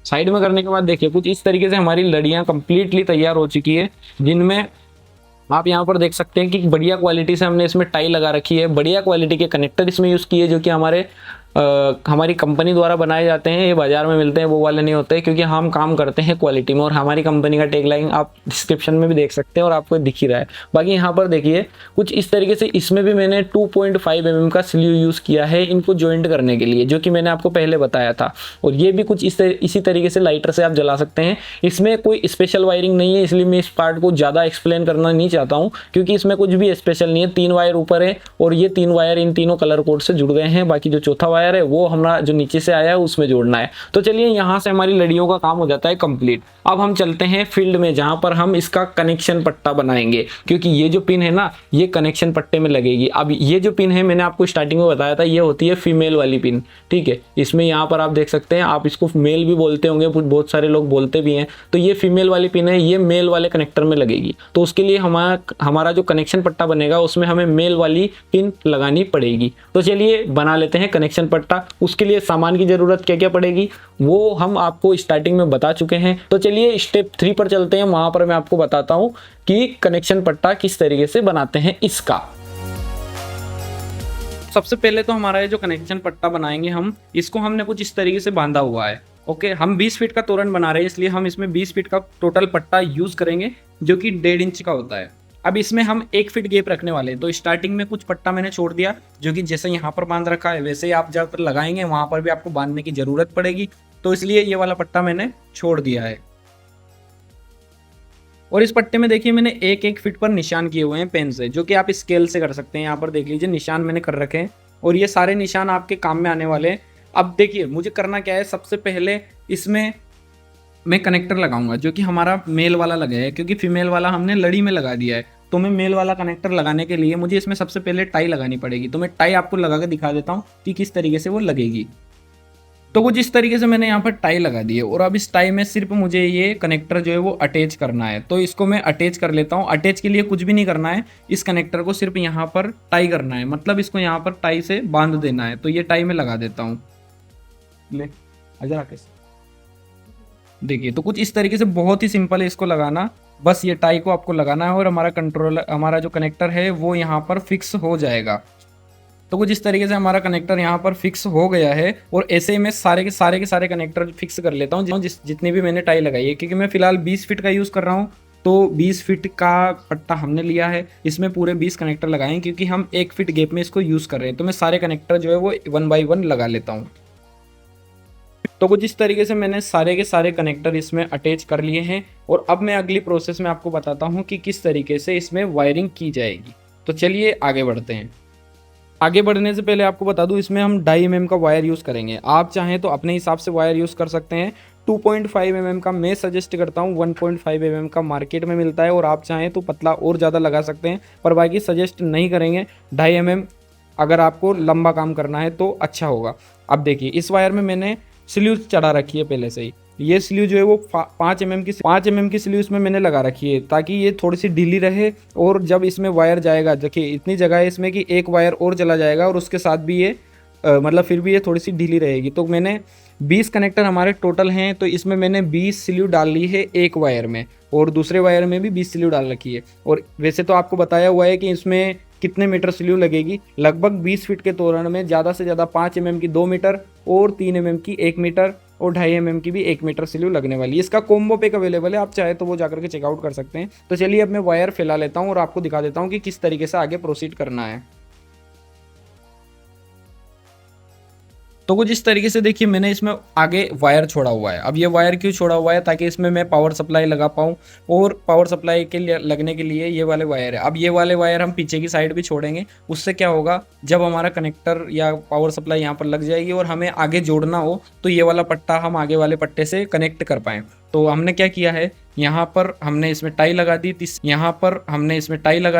साइड में करने के बाद देखिए कुछ इस तरीके से हमारी लड़ियाँ कंप्लीटली तैयार हो चुकी है, जिनमें आप यहाँ पर देख सकते हैं कि बढ़िया क्वालिटी से हमने इसमें टाई लगा रखी है, बढ़िया क्वालिटी के कनेक्टर इसमें यूज़ किए जो कि हमारी कंपनी द्वारा बनाए जाते हैं। ये बाजार में मिलते हैं वो वाले नहीं होते, क्योंकि हम काम करते हैं क्वालिटी में। और हमारी कंपनी का टैगलाइन आप डिस्क्रिप्शन में भी देख सकते हैं और आपको दिख ही रहा है। बाकी यहाँ पर देखिए कुछ इस तरीके से इसमें भी मैंने 2.5 mm का स्लीव यूज़ किया है इनको ज्वाइंट करने के लिए, जो कि मैंने आपको पहले बताया था। और ये भी कुछ इसी तरीके से लाइटर से आप जला सकते हैं। इसमें कोई स्पेशल वायरिंग नहीं है, इसलिए मैं इस पार्ट को ज़्यादा एक्सप्लेन करना नहीं चाहता हूँ, क्योंकि इसमें कुछ भी स्पेशल नहीं है। 3 वायर ऊपर है और ये 3 वायर इन तीनों कलर कोड से जुड़ गए हैं। बाकी जो चौथा वायर है वो हमारा जो नीचे से आया है उसमें जोड़ना है। तो चलिए यहाँ से हमारी लड़ियों का काम हो जाता है कंप्लीट। अब हम चलते हैं फील्ड में, जहां पर हम इसका कनेक्शन पट्टा बनाएंगे, क्योंकि ये जो पिन है ना ये कनेक्शन पट्टे में लगेगी। अब ये जो पिन है मैंने आपको स्टार्टिंग में बताया था, ये होती है फीमेल वाली पिन, ठीक है। इसमें यहाँ पर आप देख सकते हैं, आप इसको मेल भी बोलते होंगे, बहुत सारे लोग बोलते भी हैं। तो ये फीमेल वाली पिन है, ये मेल वाले कनेक्टर में लगेगी। तो उसके लिए हमारा जो कनेक्शन पट्टा बनेगा उसमें हमें मेल वाली पिन लगानी पड़ेगी। तो चलिए बना लेते हैं कनेक्शन पट्टा। उसके लिए सामान की जरूरत क्या क्या पड़ेगी वो हम आपको स्टार्टिंग में बता चुके हैं। तो चलिए स्टेप 3 पर चलते हैं, वहां पर मैं आपको बताता हूं कि कनेक्शन पट्टा किस तरीके से बनाते हैं इसका। सबसे पहले तो हमारा ये जो कनेक्शन पट्टा बनाएंगे हम, इसको हमने कुछ इस तरीके से बांधा हुआ है। ओके, हम 20 फीट का तोरण बना रहे हैं, इसलिए हम इसमें 20 फीट का टोटल पट्टा यूज करेंगे, जो कि 1.5 इंच का होता है। अब इसमें हम 1 फीट गैप रखने वाले हैं। तो स्टार्टिंग में कुछ पट्टा मैंने छोड़ दिया, जो कि जैसे यहाँ पर बांध रखा है वैसे ही आप जब पर लगाएंगे वहां पर भी आपको बांधने की जरूरत पड़ेगी। तो इसलिए ये वाला पट्टा मैंने छोड़ दिया है। और इस पट्टे में देखिए मैंने 1-1 फीट पर निशान किए हुए हैं पेन से, जो कि आप स्केल से कर सकते हैं। यहाँ पर देख लीजिए निशान मैंने कर रखे हैं और ये सारे निशान आपके काम में आने वाले हैं। अब देखिए मुझे करना क्या है, सबसे पहले इसमें मैं कनेक्टर लगाऊंगा, जो कि हमारा मेल वाला लगा है, क्योंकि फीमेल वाला हमने लड़ी में लगा दिया है। तो मैं मेल वाला कनेक्टर लगाने के लिए मुझे इसमें सबसे पहले टाई लगानी पड़ेगी। तो मैं टाई आपको लगा के दिखा देता हूँ कि किस तरीके से वो लगेगी। तो कुछ इस तरीके से मैंने यहाँ पर टाई लगा दी है और अब इस टाई में सिर्फ मुझे ये कनेक्टर जो है वो अटैच करना है। तो इसको मैं अटैच कर लेता हूँ। अटैच के लिए कुछ भी नहीं करना है, इस कनेक्टर को सिर्फ यहाँ पर टाई करना है, मतलब इसको यहाँ पर टाई से बांध देना है। तो ये टाई में लगा देता हूँ। ले आजा राकेश। देखिए तो कुछ इस तरीके से बहुत ही सिंपल है इसको लगाना। बस ये टाई को आपको लगाना है और हमारा जो कनेक्टर है वो यहाँ पर फिक्स हो जाएगा। तो कुछ इस तरीके से हमारा कनेक्टर यहाँ पर फिक्स हो गया है। और ऐसे ही मैं सारे के सारे कनेक्टर फिक्स कर लेता हूँ जितनी भी मैंने टाई लगाई है, क्योंकि मैं फिलहाल 20 फीट का यूज़ कर रहा हूँ। तो 20 फीट का पट्टा हमने लिया है, इसमें पूरे 20 कनेक्टर लगाएं, क्योंकि हम 1 फीट गैप में इसको यूज़ कर रहे हैं। तो मैं सारे कनेक्टर जो है वो 1 बाई 1 लगा लेता हूँ। तो कुछ इस तरीके से मैंने सारे के सारे कनेक्टर इसमें अटैच कर लिए हैं। और अब मैं अगली प्रोसेस में आपको बताता हूँ कि किस तरीके से इसमें वायरिंग की जाएगी। तो चलिए आगे बढ़ते हैं। आगे बढ़ने से पहले आपको बता दूं, इसमें हम 2.5 mm का वायर यूज़ करेंगे। आप चाहें तो अपने हिसाब से वायर यूज़ कर सकते हैं। 2.5 mm का मैं सजेस्ट करता हूं, 1.5 mm का मार्केट में मिलता है। और आप चाहें तो पतला और ज़्यादा लगा सकते हैं, पर बाकी सजेस्ट नहीं करेंगे। 2.5 mm अगर आपको लंबा काम करना है तो अच्छा होगा। अब देखिए इस वायर में मैंने स्लीव चढ़ा रखी है पहले से ही। ये स्लीव जो है वो 5 mm की स्लीव इसमें मैंने लगा रखी है, ताकि ये थोड़ी सी ढीली रहे। और जब इसमें वायर जाएगा, देखिए इतनी जगह है इसमें कि एक वायर और चला जाएगा और उसके साथ भी ये मतलब फिर भी ये थोड़ी सी ढीली रहेगी। तो मैंने 20 कनेक्टर हमारे टोटल हैं, तो इसमें मैंने 20 स्लीव डाल ली है एक वायर में, और दूसरे वायर में भी 20 स्लीव डाल रखी है। और वैसे तो आपको बताया हुआ है कि इसमें कितने मीटर स्लीव लगेगी। लगभग 20 फीट के तोरण में ज़्यादा से ज़्यादा 5 mm की 2 मीटर और 3 mm की 1 मीटर और 2.5 mm की भी 1 मीटर स्लीव लगने वाली है। इसका कॉम्बो पैक अवेलेबल है, आप चाहे तो वो जाकर के चेकआउट कर सकते हैं। तो चलिए अब मैं वायर फैला लेता हूँ और आपको दिखा देता हूँ कि किस तरीके से आगे प्रोसीड करना है। तो कुछ इस तरीके से देखिए मैंने इसमें आगे वायर छोड़ा हुआ है। अब ये वायर क्यों छोड़ा हुआ है, ताकि इसमें मैं पावर सप्लाई लगा पाऊँ, और पावर सप्लाई के लिए लगने के लिए ये वाले वायर है। अब ये वाले वायर हम पीछे की साइड भी छोड़ेंगे। उससे क्या होगा, जब हमारा कनेक्टर या पावर सप्लाई यहाँ पर लग जाएगी और हमें आगे जोड़ना हो तो ये वाला पट्टा हम आगे वाले पट्टे से कनेक्ट कर पाएँ। तो हमने क्या किया है, यहाँ पर हमने इसमें टाई लगा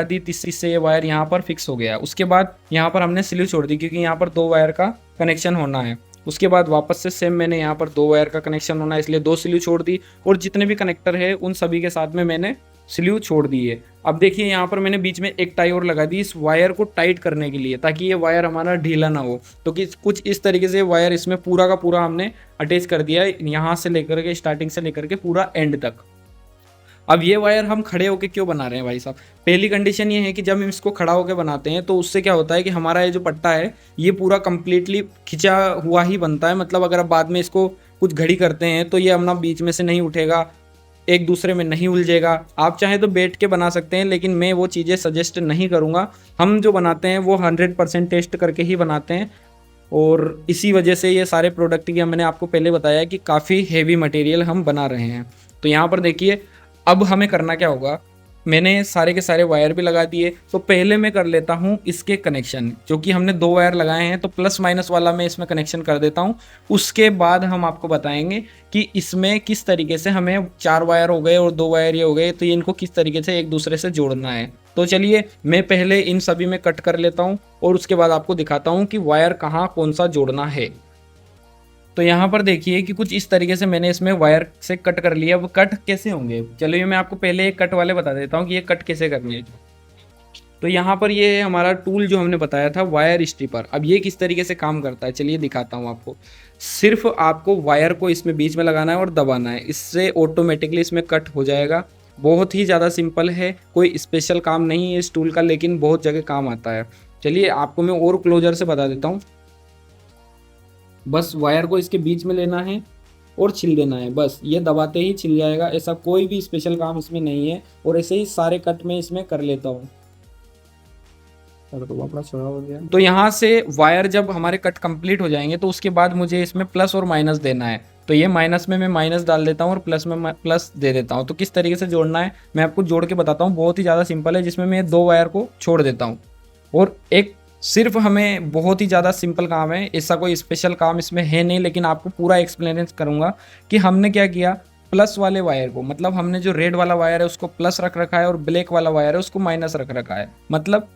दी, इससे ये वायर यहाँ पर फिक्स हो गया। उसके बाद यहाँ पर हमने स्लीव छोड़ दी, क्योंकि यहाँ पर 2 वायर का कनेक्शन होना है। उसके बाद वापस से सेम मैंने यहाँ पर 2 वायर का कनेक्शन होना है, इसलिए 2 स्लीव छोड़ दी। और जितने भी कनेक्टर है उन सभी के साथ में मैंने स्लीव छोड़ दी है। अब देखिए यहाँ पर मैंने बीच में एक टाई और लगा दी इस वायर को टाइट करने के लिए, ताकि ये वायर हमारा ढीला ना हो। तो कि कुछ इस तरीके से वायर इसमें पूरा का पूरा हमने अटैच कर दिया है, यहाँ से लेकर के स्टार्टिंग से लेकर के पूरा एंड तक। अब ये वायर हम खड़े होके क्यों बना रहे हैं भाई साहब? पहली कंडीशन ये है कि जब हम इसको खड़ा होके बनाते हैं तो उससे क्या होता है कि हमारा ये जो पट्टा है ये पूरा कंप्लीटली खिंचा हुआ ही बनता है। मतलब अगर आप बाद में इसको कुछ घड़ी करते हैं तो ये अपना बीच में से नहीं उठेगा, एक दूसरे में नहीं उलझेगा। आप चाहे तो बैठ के बना सकते हैं, लेकिन मैं वो चीज़ें सजेस्ट नहीं करूँगा। हम जो बनाते हैं वो 100% टेस्ट करके ही बनाते हैं, और इसी वजह से ये सारे प्रोडक्ट की मैंने आपको पहले बताया कि काफ़ी हेवी मटेरियल हम बना रहे हैं। तो यहाँ पर देखिए अब हमें करना क्या होगा, मैंने सारे के सारे वायर भी लगा दिए। तो पहले मैं कर लेता हूँ इसके कनेक्शन, जो कि हमने 2 वायर लगाए हैं तो प्लस माइनस वाला मैं इसमें कनेक्शन कर देता हूँ। उसके बाद हम आपको बताएंगे कि इसमें किस तरीके से हमें 4 वायर हो गए और 2 वायर ये हो गए, तो ये इनको किस तरीके से एक दूसरे से जोड़ना है। तो चलिए मैं पहले इन सभी में कट कर लेता हूँ और उसके बाद आपको दिखाता हूँ कि वायर कहाँ कौन सा जोड़ना है। तो यहाँ पर देखिए कि कुछ इस तरीके से मैंने इसमें वायर से कट कर लिया। अब कट कैसे होंगे, चलिए मैं आपको पहले एक कट वाले बता देता हूँ कि ये कट कैसे करनी है। तो यहाँ पर ये है हमारा टूल जो हमने बताया था, वायर स्ट्रिपर। अब ये किस तरीके से काम करता है चलिए दिखाता हूँ आपको। सिर्फ आपको वायर को इसमें बीच में लगाना है और दबाना है, इससे ऑटोमेटिकली इसमें कट हो जाएगा। बहुत ही ज़्यादा सिंपल है, कोई स्पेशल काम नहीं है इस टूल का, लेकिन बहुत जगह काम आता है। चलिए आपको मैं और क्लोजर से बता देता हूँ। बस वायर को इसके बीच में लेना है और छिल देना है, बस ये दबाते ही छिल जाएगा। ऐसा कोई भी स्पेशल काम इसमें नहीं है, और ऐसे ही सारे कट में इसमें कर लेता हूँ। तो यहाँ से वायर जब हमारे कट कंप्लीट हो जाएंगे तो उसके बाद मुझे इसमें प्लस और माइनस देना है। तो ये माइनस में मैं माइनस डाल देता हूँ और प्लस में प्लस दे देता हूँ। तो किस तरीके से जोड़ना है मैं आपको जोड़ के बताता हूँ, बहुत ही ज़्यादा सिंपल है। जिसमें मैं 2 वायर को छोड़ देता हूँ और एक सिर्फ हमें बहुत ही ज़्यादा सिंपल काम है, ऐसा कोई स्पेशल काम इसमें है नहीं, लेकिन आपको पूरा एक्सप्लेनेंस करूँगा कि हमने क्या किया। प्लस वाले वायर को, मतलब हमने जो रेड वाला वायर है उसको प्लस रख रखा है और ब्लैक वाला वायर है उसको माइनस रख रखा है। मतलब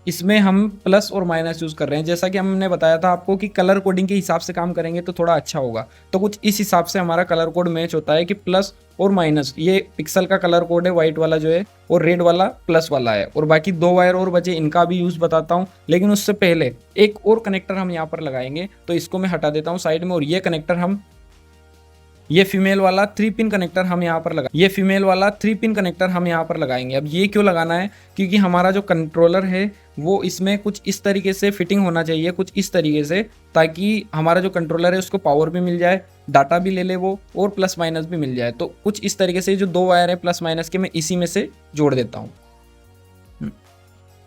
इसमें हम प्लस और माइनस यूज़ कर रहे हैं। जैसा कि हमने बताया था आपको कि कलर कोडिंग के हिसाब से काम करेंगे तो थोड़ा अच्छा होगा, तो कुछ इस हिसाब से हमारा कलर कोड मैच होता है कि प्लस और माइनस। ये पिक्सल का कलर कोड है, वाइट वाला जो है, और रेड वाला प्लस वाला है। और बाकी 2 वायर और बचे, इनका भी यूज़ बताता हूँ, लेकिन उससे पहले एक और कनेक्टर हम यहाँ पर लगाएंगे। तो इसको मैं हटा देता हूँ साइड में, और ये कनेक्टर हम ये फीमेल वाला 3 पिन कनेक्टर हम यहाँ पर लगाएंगे। अब ये क्यों लगाना है, क्योंकि हमारा जो कंट्रोलर है वो इसमें कुछ इस तरीके से फिटिंग होना चाहिए, कुछ इस तरीके से, ताकि हमारा जो कंट्रोलर है उसको पावर भी मिल जाए, डाटा भी ले ले वो, और प्लस माइनस भी मिल जाए। तो कुछ इस तरीके से जो 2 वायर है प्लस माइनस के, मैं इसी में से जोड़ देता हूँ।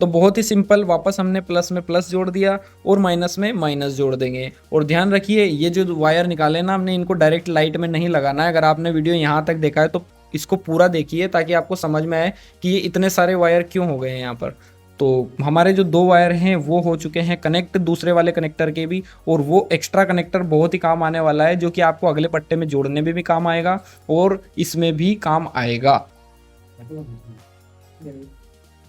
तो बहुत ही सिंपल, वापस हमने प्लस में प्लस जोड़ दिया और माइनस में माइनस जोड़ देंगे। और ध्यान रखिए ये जो वायर निकाले ना हमने, इनको डायरेक्ट लाइट में नहीं लगाना है। अगर आपने वीडियो यहाँ तक देखा है तो इसको पूरा देखिए, ताकि आपको समझ में आए कि ये इतने सारे वायर क्यों हो गए हैं यहाँ पर। तो हमारे जो 2 वायर हैं वो हो चुके हैं कनेक्ट, दूसरे वाले कनेक्टर के भी, और वो एक्स्ट्रा कनेक्टर बहुत ही काम आने वाला है, जो कि आपको अगले पट्टे में जोड़ने में भी काम आएगा और इसमें भी काम आएगा।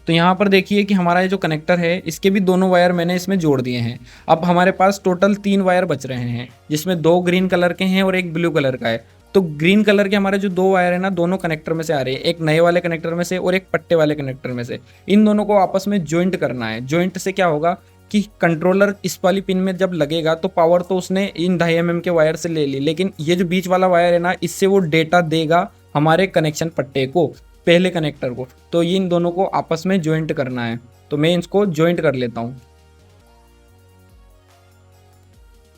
तो यहाँ पर देखिए कि हमारा ये जो कनेक्टर है इसके भी दोनों वायर मैंने इसमें जोड़ दिए हैं। अब हमारे पास टोटल 3 वायर बच रहे हैं, जिसमें 2 ग्रीन कलर के हैं और एक ब्लू कलर का है। तो ग्रीन कलर के हमारे जो 2 वायर है ना, दोनों कनेक्टर में से आ रहे हैं, एक नए वाले कनेक्टर में से और एक पट्टे वाले कनेक्टर में से। इन दोनों को आपस में ज्वाइंट करना है। ज्वाइंट से क्या होगा कि कंट्रोलर इस वाली पिन में जब लगेगा तो पावर तो उसने इन 2.5 mm के वायर से ले ली, लेकिन ये जो बीच वाला वायर है ना, इससे वो डेटा देगा हमारे कनेक्शन पट्टे को, पहले कनेक्टर को। तो ये इन दोनों को आपस में ज्वाइंट करना है, तो मैं इसको ज्वाइंट कर लेता हूँ।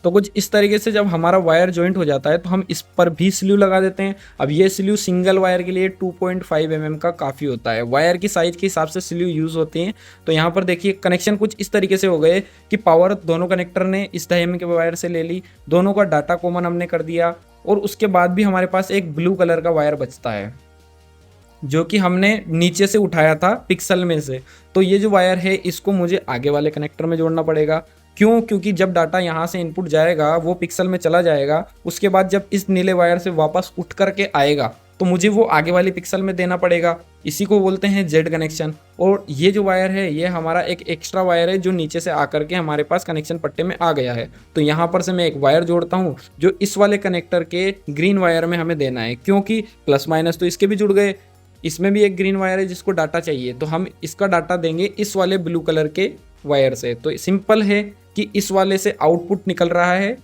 तो कुछ इस तरीके से जब हमारा वायर ज्वाइंट हो जाता है तो हम इस पर भी स्लीव लगा देते हैं। अब ये स्लीव सिंगल वायर के लिए 2.5 mm का काफ़ी होता है, वायर की साइज के हिसाब से स्लीव यूज़ होती हैं। तो यहाँ पर देखिए कनेक्शन कुछ इस तरीके से हो गए कि पावर दोनों कनेक्टर ने इस 2.5 mm के वायर से ले ली, दोनों का डाटा कॉमन हमने कर दिया, और उसके बाद भी हमारे पास एक ब्लू कलर का वायर बचता है जो कि हमने नीचे से उठाया था पिक्सल में से। तो ये जो वायर है इसको मुझे आगे वाले कनेक्टर में जोड़ना पड़ेगा। क्यों? क्योंकि जब डाटा यहाँ से इनपुट जाएगा वो पिक्सल में चला जाएगा, उसके बाद जब इस नीले वायर से वापस उठ करके आएगा तो मुझे वो आगे वाली पिक्सल में देना पड़ेगा। इसी को बोलते हैं जेड कनेक्शन। और ये जो वायर है ये हमारा एक एक्स्ट्रा वायर है जो नीचे से आकर के हमारे पास कनेक्शन पट्टे में आ गया है। तो यहाँ पर से मैं एक वायर जोड़ता हूँ जो इस वाले कनेक्टर के ग्रीन वायर में हमें देना है, क्योंकि प्लस माइनस तो इसके भी जुड़ गए, इसमें भी एक ग्रीन वायर है जिसको डाटा चाहिए, तो हम इसका डाटा देंगे इस वाले ब्लू कलर के वायर से। तो सिंपल है कि इस वाले से आउटपुट निकल रहा है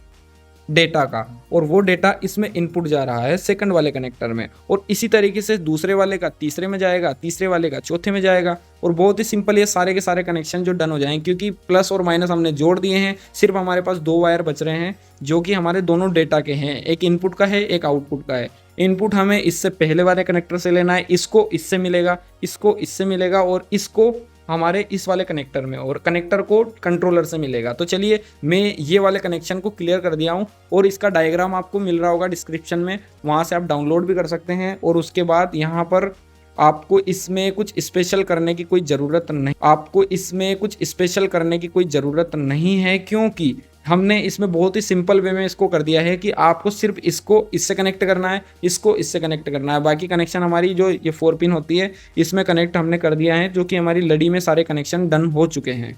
डेटा का, और वो डेटा इसमें इनपुट जा रहा है सेकंड वाले कनेक्टर में, और इसी तरीके से दूसरे वाले का तीसरे में जाएगा, तीसरे वाले का चौथे में जाएगा, और बहुत ही सिंपल ये सारे के सारे कनेक्शन जो डन हो जाएंगे, क्योंकि प्लस और माइनस हमने जोड़ दिए हैं। सिर्फ हमारे पास 2 वायर बच रहे हैं जो कि हमारे दोनों डेटा के हैं, एक इनपुट का है, एक आउटपुट का है। इनपुट हमें इससे पहले वाले कनेक्टर से लेना है, इसको इससे मिलेगा, इसको इससे मिलेगा, और इसको हमारे इस वाले कनेक्टर में, और कनेक्टर को कंट्रोलर से मिलेगा। तो चलिए मैं ये वाले कनेक्शन को क्लियर कर दिया हूँ, और इसका डायग्राम आपको मिल रहा होगा डिस्क्रिप्शन में, वहाँ से आप डाउनलोड भी कर सकते हैं। और उसके बाद यहाँ पर आपको इसमें कुछ स्पेशल करने की कोई ज़रूरत नहीं, आपको इसमें कुछ स्पेशल करने की कोई ज़रूरत नहीं है, क्योंकि हमने इसमें बहुत ही सिंपल वे में इसको कर दिया है कि आपको सिर्फ इसको इससे कनेक्ट करना है, इसको इससे कनेक्ट करना है। बाकी कनेक्शन हमारी जो ये 4 पिन होती है इसमें कनेक्ट हमने कर दिया है, जो कि हमारी लड़ी में सारे कनेक्शन डन हो चुके हैं।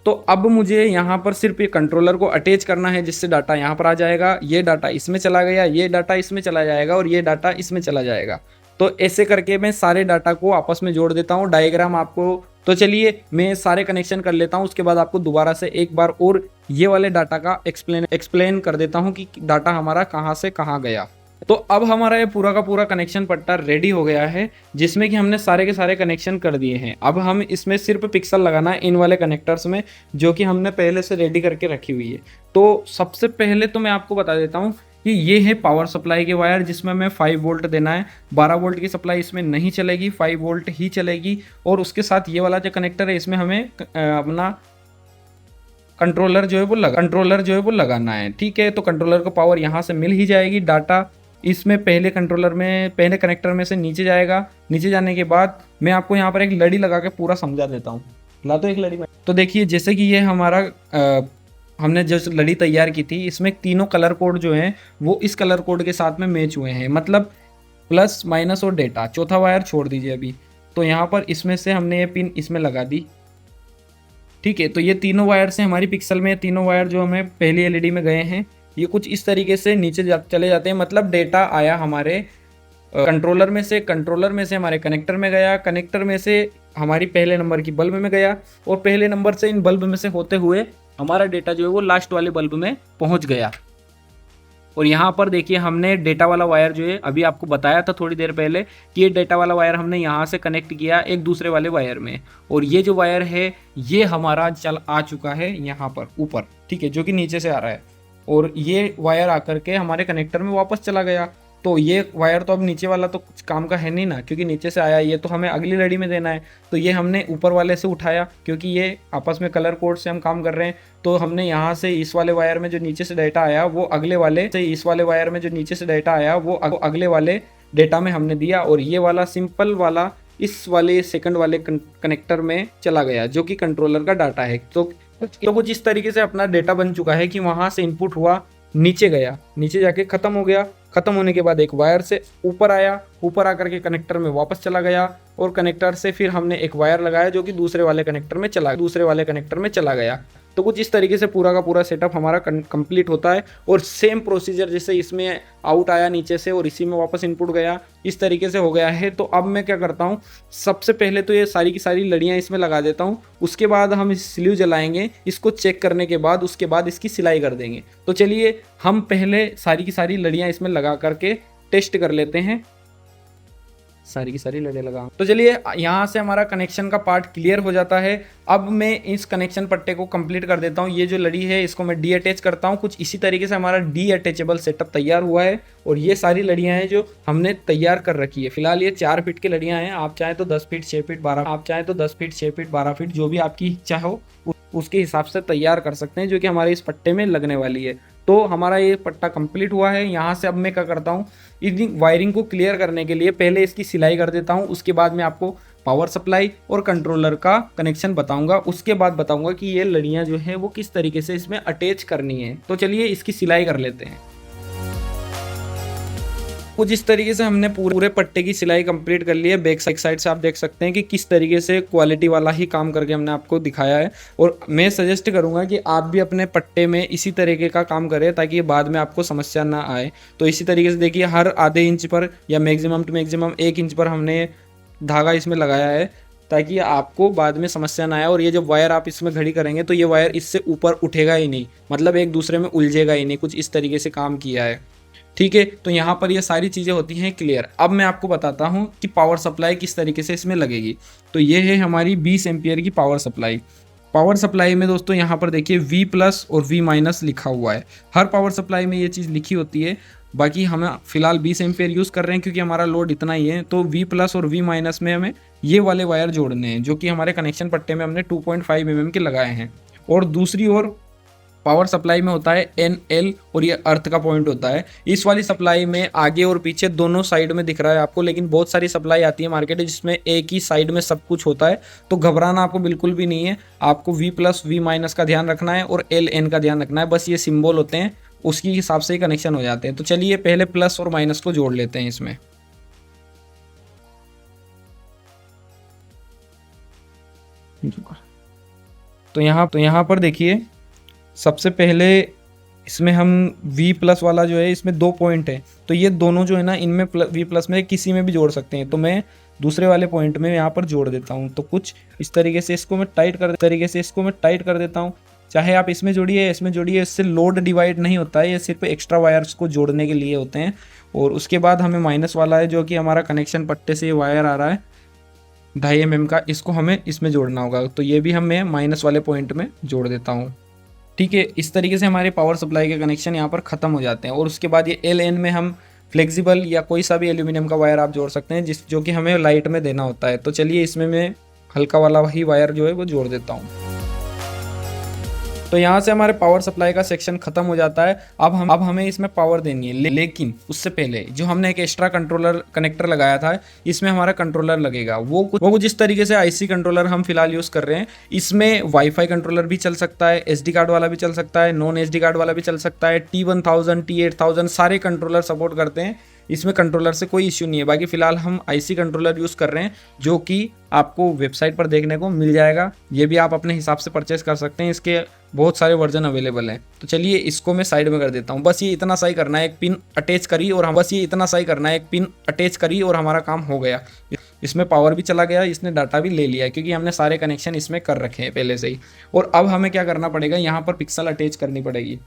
तो अब मुझे यहाँ पर सिर्फ ये कंट्रोलर को अटैच करना है, जिससे डाटा यहाँ पर आ जाएगा, ये डाटा इसमें चला गया, ये डाटा इसमें चला जाएगा, और ये डाटा इसमें चला जाएगा। तो ऐसे करके मैं सारे डाटा को आपस में जोड़ देता हूँ। डायग्राम आपको, तो चलिए मैं सारे कनेक्शन कर लेता हूँ, उसके बाद आपको दोबारा से एक बार और ये वाले डाटा का एक्सप्लेन कर देता हूँ कि डाटा हमारा कहाँ से कहाँ गया। तो अब हमारा ये पूरा का पूरा कनेक्शन पट्टा रेडी हो गया है, जिसमें कि हमने सारे के सारे कनेक्शन कर दिए हैं। अब हम इसमें सिर्फ पिक्सल लगाना है इन वाले कनेक्टर्स में, जो कि हमने पहले से रेडी करके रखी हुई है। तो सबसे पहले तो मैं आपको बता देता हूँ कि ये है पावर सप्लाई के वायर, जिसमें हमें 5 वोल्ट देना है। 12 वोल्ट की सप्लाई इसमें नहीं चलेगी, 5 वोल्ट ही चलेगी। और उसके साथ ये वाला जो कनेक्टर है, इसमें हमें अपना कंट्रोलर जो है वो लगाना है। ठीक है, तो कंट्रोलर को पावर यहाँ से मिल ही जाएगी। डाटा इसमें पहले कनेक्टर में से नीचे जाएगा। नीचे जाने के बाद मैं आपको यहाँ पर एक लड़ी लगा के पूरा समझा देता हूँ। ला तो एक लड़ी में, तो देखिए जैसे कि ये हमारा हमने जो लड़ी तैयार की थी, इसमें तीनों कलर कोड जो हैं वो इस कलर कोड के साथ में मैच हुए हैं, मतलब प्लस माइनस और डेटा। चौथा वायर छोड़ दीजिए अभी। तो यहाँ पर इसमें से हमने ये पिन इसमें लगा दी। ठीक है, तो ये तीनों वायर से हमारी पिक्सल में तीनों वायर जो हमें पहली एलईडी में गए हैं, ये कुछ इस तरीके से नीचे चले जाते हैं। मतलब डेटा आया हमारे कंट्रोलर में से हमारे कनेक्टर में गया, कनेक्टर में से हमारी पहले नंबर की बल्ब में गया, और पहले नंबर से इन बल्ब में से होते हुए हमारा डेटा जो है वो लास्ट वाले बल्ब में पहुंच गया। और यहाँ पर देखिए हमने डेटा वाला वायर जो है, अभी आपको बताया था थोड़ी देर पहले कि ये डेटा वाला वायर हमने यहाँ से कनेक्ट किया एक दूसरे वाले वायर में, और ये जो वायर है ये हमारा आ चुका है यहाँ पर ऊपर। ठीक है, जो कि नीचे से आ रहा है, और ये वायर आकर के हमारे कनेक्टर में वापस चला गया। तो ये वायर तो अब नीचे वाला तो कुछ काम का है नहीं ना, क्योंकि नीचे से आया, ये तो हमें अगली लड़ी में देना है। तो ये हमने ऊपर वाले से उठाया, क्योंकि ये आपस में कलर कोड से हम काम कर रहे हैं। तो हमने यहाँ से इस वाले वायर में जो नीचे से डाटा आया वो अगले वाले से, इस वाले वायर में जो नीचे से डाटा आया वो अगले वाले डेटा में हमने दिया, और ये वाला सिंपल वाला इस वाले सेकंड वाले कनेक्टर में चला गया, जो कि कंट्रोलर का डाटा है। तो कुछ इस तरीके से अपना डेटा बन चुका है कि वहाँ से इनपुट हुआ, नीचे गया, नीचे जाके खत्म हो गया। खत्म होने के बाद एक वायर से ऊपर आया, ऊपर आकर के कनेक्टर में वापस चला गया, और कनेक्टर से फिर हमने एक वायर लगाया जो कि दूसरे वाले कनेक्टर में चला गया। तो कुछ इस तरीके से पूरा का पूरा सेटअप हमारा कंप्लीट होता है। और सेम प्रोसीजर जैसे इसमें आउट आया नीचे से और इसी में वापस इनपुट गया, इस तरीके से हो गया है। तो अब मैं क्या करता हूँ, सबसे पहले तो ये सारी की सारी लड़ियाँ इसमें लगा देता हूँ, उसके बाद हम इस स्लीव जलाएंगे, इसको चेक करने के बाद उसके बाद इसकी सिलाई कर देंगे। तो चलिए हम पहले सारी की सारी लड़ियाँ इसमें लगा करके टेस्ट कर लेते हैं। सारी की सारी लड़ियाँ लगा, तो चलिए यहाँ से हमारा कनेक्शन का पार्ट क्लियर हो जाता है। अब मैं इस कनेक्शन पट्टे को कंप्लीट कर देता हूँ। ये जो लड़ी है इसको मैं डी अटैच करता हूँ। कुछ इसी तरीके से हमारा डी अटैचेबल सेटअप तैयार हुआ है, और ये सारी लड़ियाँ हैं जो हमने तैयार कर रखी है। फिलहाल ये 4 फीट की लड़ियाँ हैं, आप चाहें तो 10 फीट 6 फीट 12 फीट जो भी आपकी इच्छा हो उसके हिसाब से तैयार कर सकते हैं, जो कि हमारे इस पट्टे में लगने वाली है। तो हमारा ये पट्टा कंप्लीट हुआ है। यहाँ से अब मैं क्या करता हूँ, इस वायरिंग को क्लियर करने के लिए पहले इसकी सिलाई कर देता हूँ, उसके बाद मैं आपको पावर सप्लाई और कंट्रोलर का कनेक्शन बताऊंगा। उसके बाद बताऊंगा कि ये लड़ियाँ जो है वो किस तरीके से इसमें अटैच करनी है। तो चलिए इसकी सिलाई कर लेते हैं। कुछ इस तरीके से हमने पूरे पट्टे की सिलाई कंप्लीट कर ली है। बैक साइड से आप देख सकते हैं कि किस तरीके से क्वालिटी वाला ही काम करके हमने आपको दिखाया है, और मैं सजेस्ट करूंगा कि आप भी अपने पट्टे में इसी तरीके का काम करें ताकि बाद में आपको समस्या ना आए। तो इसी तरीके से देखिए हर आधे इंच पर या मैक्सिमम टू मैक्सिमम 1 इंच पर हमने धागा इसमें लगाया है, ताकि आपको बाद में समस्या ना आए। और ये जब वायर आप इसमें घड़ी करेंगे तो ये वायर इससे ऊपर उठेगा ही नहीं, मतलब एक दूसरे में उलझेगा ही नहीं, कुछ इस तरीके से काम किया है। ठीक है, तो यहाँ पर ये सारी चीज़ें होती हैं क्लियर। अब मैं आपको बताता हूँ कि पावर सप्लाई किस तरीके से इसमें लगेगी। तो ये है हमारी 20 एम्पियर की पावर सप्लाई। पावर सप्लाई में दोस्तों यहाँ पर देखिए V+ और V- लिखा हुआ है। हर पावर सप्लाई में ये चीज़ लिखी होती है। बाकी हम फिलहाल 20 एम्पियर यूज़ कर रहे हैं क्योंकि हमारा लोड इतना ही है। तो V+ और V- में हमें ये वाले वायर जोड़ने हैं, जो कि हमारे कनेक्शन पट्टे में हमने 2.5 mm के लगाए हैं। और दूसरी ओर पावर सप्लाई में होता है NL और ये अर्थ का पॉइंट होता है। इस वाली सप्लाई में आगे और पीछे दोनों साइड में दिख रहा है आपको, लेकिन बहुत सारी सप्लाई आती है मार्केट में जिसमें एक ही साइड में सब कुछ होता है। तो घबराना आपको बिल्कुल भी नहीं है। आपको V+ V- का ध्यान रखना है और LN का ध्यान रखना है। बस ये सिंबल होते हैं, उसके हिसाब से ही कनेक्शन हो जाते हैं। तो चलिए पहले प्लस और माइनस को जोड़ लेते हैं इसमें। तो यहाँ पर देखिए, सबसे पहले इसमें हम V+ वाला जो है, इसमें 2 पॉइंट है। तो ये दोनों जो है ना, इनमें V+ में किसी में भी जोड़ सकते हैं। तो मैं दूसरे वाले पॉइंट में यहाँ पर जोड़ देता हूँ। तो कुछ इस तरीके से इसको मैं टाइट कर देता हूँ। चाहे आप इसमें जोड़िए, इसमें जोड़िए, इससे लोड डिवाइड नहीं होता है। ये सिर्फ एक्स्ट्रा वायर्स को जोड़ने के लिए होते हैं। और उसके बाद हमें माइनस वाला है, जो कि हमारा कनेक्शन पट्टे से वायर आ रहा है 2.5 mm का, इसको हमें इसमें जोड़ना होगा। तो ये भी हम माइनस वाले पॉइंट में जोड़ देता हूँ। ठीक है, इस तरीके से हमारे पावर सप्लाई के कनेक्शन यहाँ पर ख़त्म हो जाते हैं। और उसके बाद ये LN में हम फ्लेक्सिबल या कोई सा भी एल्यूमिनियम का वायर आप जोड़ सकते हैं, जो कि हमें लाइट में देना होता है। तो चलिए इसमें मैं हल्का वाला वही वायर जो है वो जोड़ देता हूँ। तो यहाँ से हमारे पावर सप्लाई का सेक्शन खत्म हो जाता है। अब हमें इसमें पावर देनी है, लेकिन उससे पहले जो हमने एक एक्स्ट्रा कंट्रोलर कनेक्टर लगाया था, इसमें हमारा कंट्रोलर लगेगा। वो कुछ इस तरीके से IC कंट्रोलर हम फिलहाल यूज़ कर रहे हैं। इसमें वाईफाई कंट्रोलर भी चल सकता है, SD कार्ड वाला भी चल सकता है, नॉन SD कार्ड वाला भी चल सकता है, T1000 T8000 सारे कंट्रोलर सपोर्ट करते हैं। इसमें कंट्रोलर से कोई इश्यू नहीं है। बाकी फिलहाल हम IC कंट्रोलर यूज़ कर रहे हैं, जो कि आपको वेबसाइट पर देखने को मिल जाएगा। ये भी आप अपने हिसाब से परचेस कर सकते हैं, इसके बहुत सारे वर्जन अवेलेबल हैं। तो चलिए इसको मैं साइड में कर देता हूँ। बस ये इतना सही करना है, एक पिन अटैच करी और हमारा काम हो गया। इसमें पावर भी चला गया, इसने डाटा भी ले लिया, क्योंकि हमने सारे कनेक्शन इसमें कर रखे हैं पहले से ही। और अब हमें क्या करना पड़ेगा, यहाँ पर पिक्सल अटैच करनी पड़ेगी।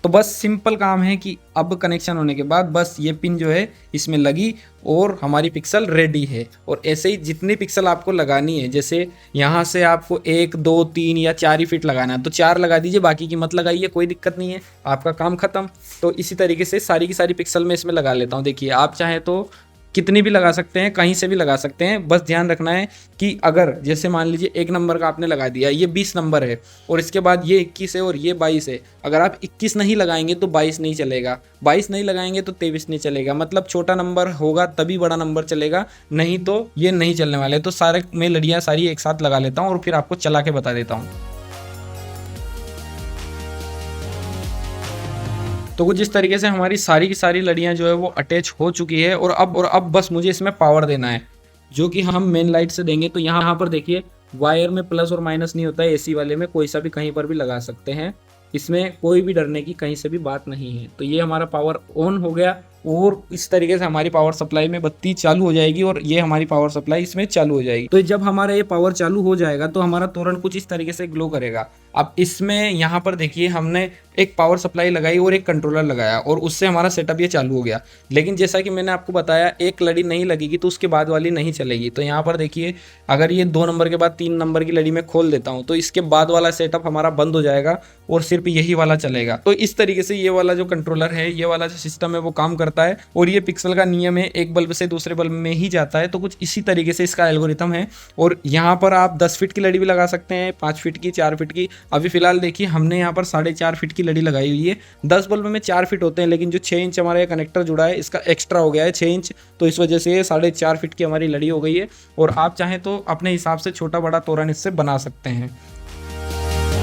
तो बस सिंपल काम है कि अब कनेक्शन होने के बाद बस ये पिन जो है इसमें लगी और हमारी पिक्सल रेडी है। और ऐसे ही जितनी पिक्सल आपको लगानी है, जैसे यहाँ से आपको 1 2 3 या 4 ही फिट लगाना है तो 4 लगा दीजिए, बाकी की मत लगाइए, कोई दिक्कत नहीं है, आपका काम खत्म। तो इसी तरीके से सारी की सारी पिक्सल मैं इसमें लगा लेता हूँ। देखिए, आप चाहें तो कितनी भी लगा सकते हैं, कहीं से भी लगा सकते हैं। बस ध्यान रखना है कि अगर जैसे मान लीजिए 1 नंबर का आपने लगा दिया, ये 20 नंबर है और इसके बाद ये 21 है और ये 22 है। अगर आप 21 नहीं लगाएंगे तो 22 नहीं चलेगा, 22 नहीं लगाएंगे तो 23 नहीं चलेगा। मतलब छोटा नंबर होगा तभी बड़ा नंबर चलेगा, नहीं तो ये नहीं चलने वाले। तो सारे मैं लड़ियाँ सारी एक साथ लगा लेता हूँ और फिर आपको चला के बता देता हूँ। तो कुछ इस तरीके से हमारी सारी की सारी लड़ियाँ जो है वो अटैच हो चुकी है। और अब बस मुझे इसमें पावर देना है, जो कि हम मेन लाइट से देंगे। तो यहाँ पर देखिए, वायर में प्लस और माइनस नहीं होता है, AC वाले में कोई सा भी कहीं पर भी लगा सकते हैं। इसमें कोई भी डरने की कहीं से भी बात नहीं है। तो ये हमारा पावर ऑन हो गया और इस तरीके से हमारी पावर सप्लाई में बत्ती चालू हो जाएगी और ये हमारी पावर सप्लाई इसमें चालू हो जाएगी। तो जब हमारा ये पावर चालू हो जाएगा तो हमारा तोरण कुछ इस तरीके से ग्लो करेगा। अब इसमें यहाँ पर देखिए, हमने एक पावर सप्लाई लगाई और एक कंट्रोलर लगाया और उससे हमारा सेटअप ये चालू हो गया। लेकिन जैसा कि मैंने आपको बताया, एक लड़ी नहीं लगेगी तो उसके बाद वाली नहीं चलेगी। तो यहाँ पर देखिए, अगर ये 2 नंबर के बाद 3 नंबर की लड़ी में खोल देता हूँ तो इसके बाद वाला सेटअप हमारा बंद हो जाएगा और सिर्फ यही वाला चलेगा। तो इस तरीके से ये वाला जो कंट्रोलर है, ये वाला जो सिस्टम है वो काम करता है। और ये पिक्सल का नियम है, एक बल्ब से दूसरे बल्ब में ही जाता है। तो कुछ इसी तरीके से इसका एल्गोरिथम है। और यहाँ पर आप 10 फीट की लड़ी भी लगा सकते हैं, 5 फीट की, 4 फीट की। अभी फिलहाल देखिए, हमने यहाँ पर 4.5 फीट की लड़ी लगाई हुई है। 10 बल्ब में 4 फीट होते हैं, लेकिन जो 6 इंच हमारा कनेक्टर जुड़ा है इसका एक्स्ट्रा हो गया है 6 इंच। तो इस वजह से 4.5 फीट की हमारी लड़ी हो गई है। और आप चाहें तो अपने हिसाब से छोटा बड़ा तोरण इससे बना सकते हैं।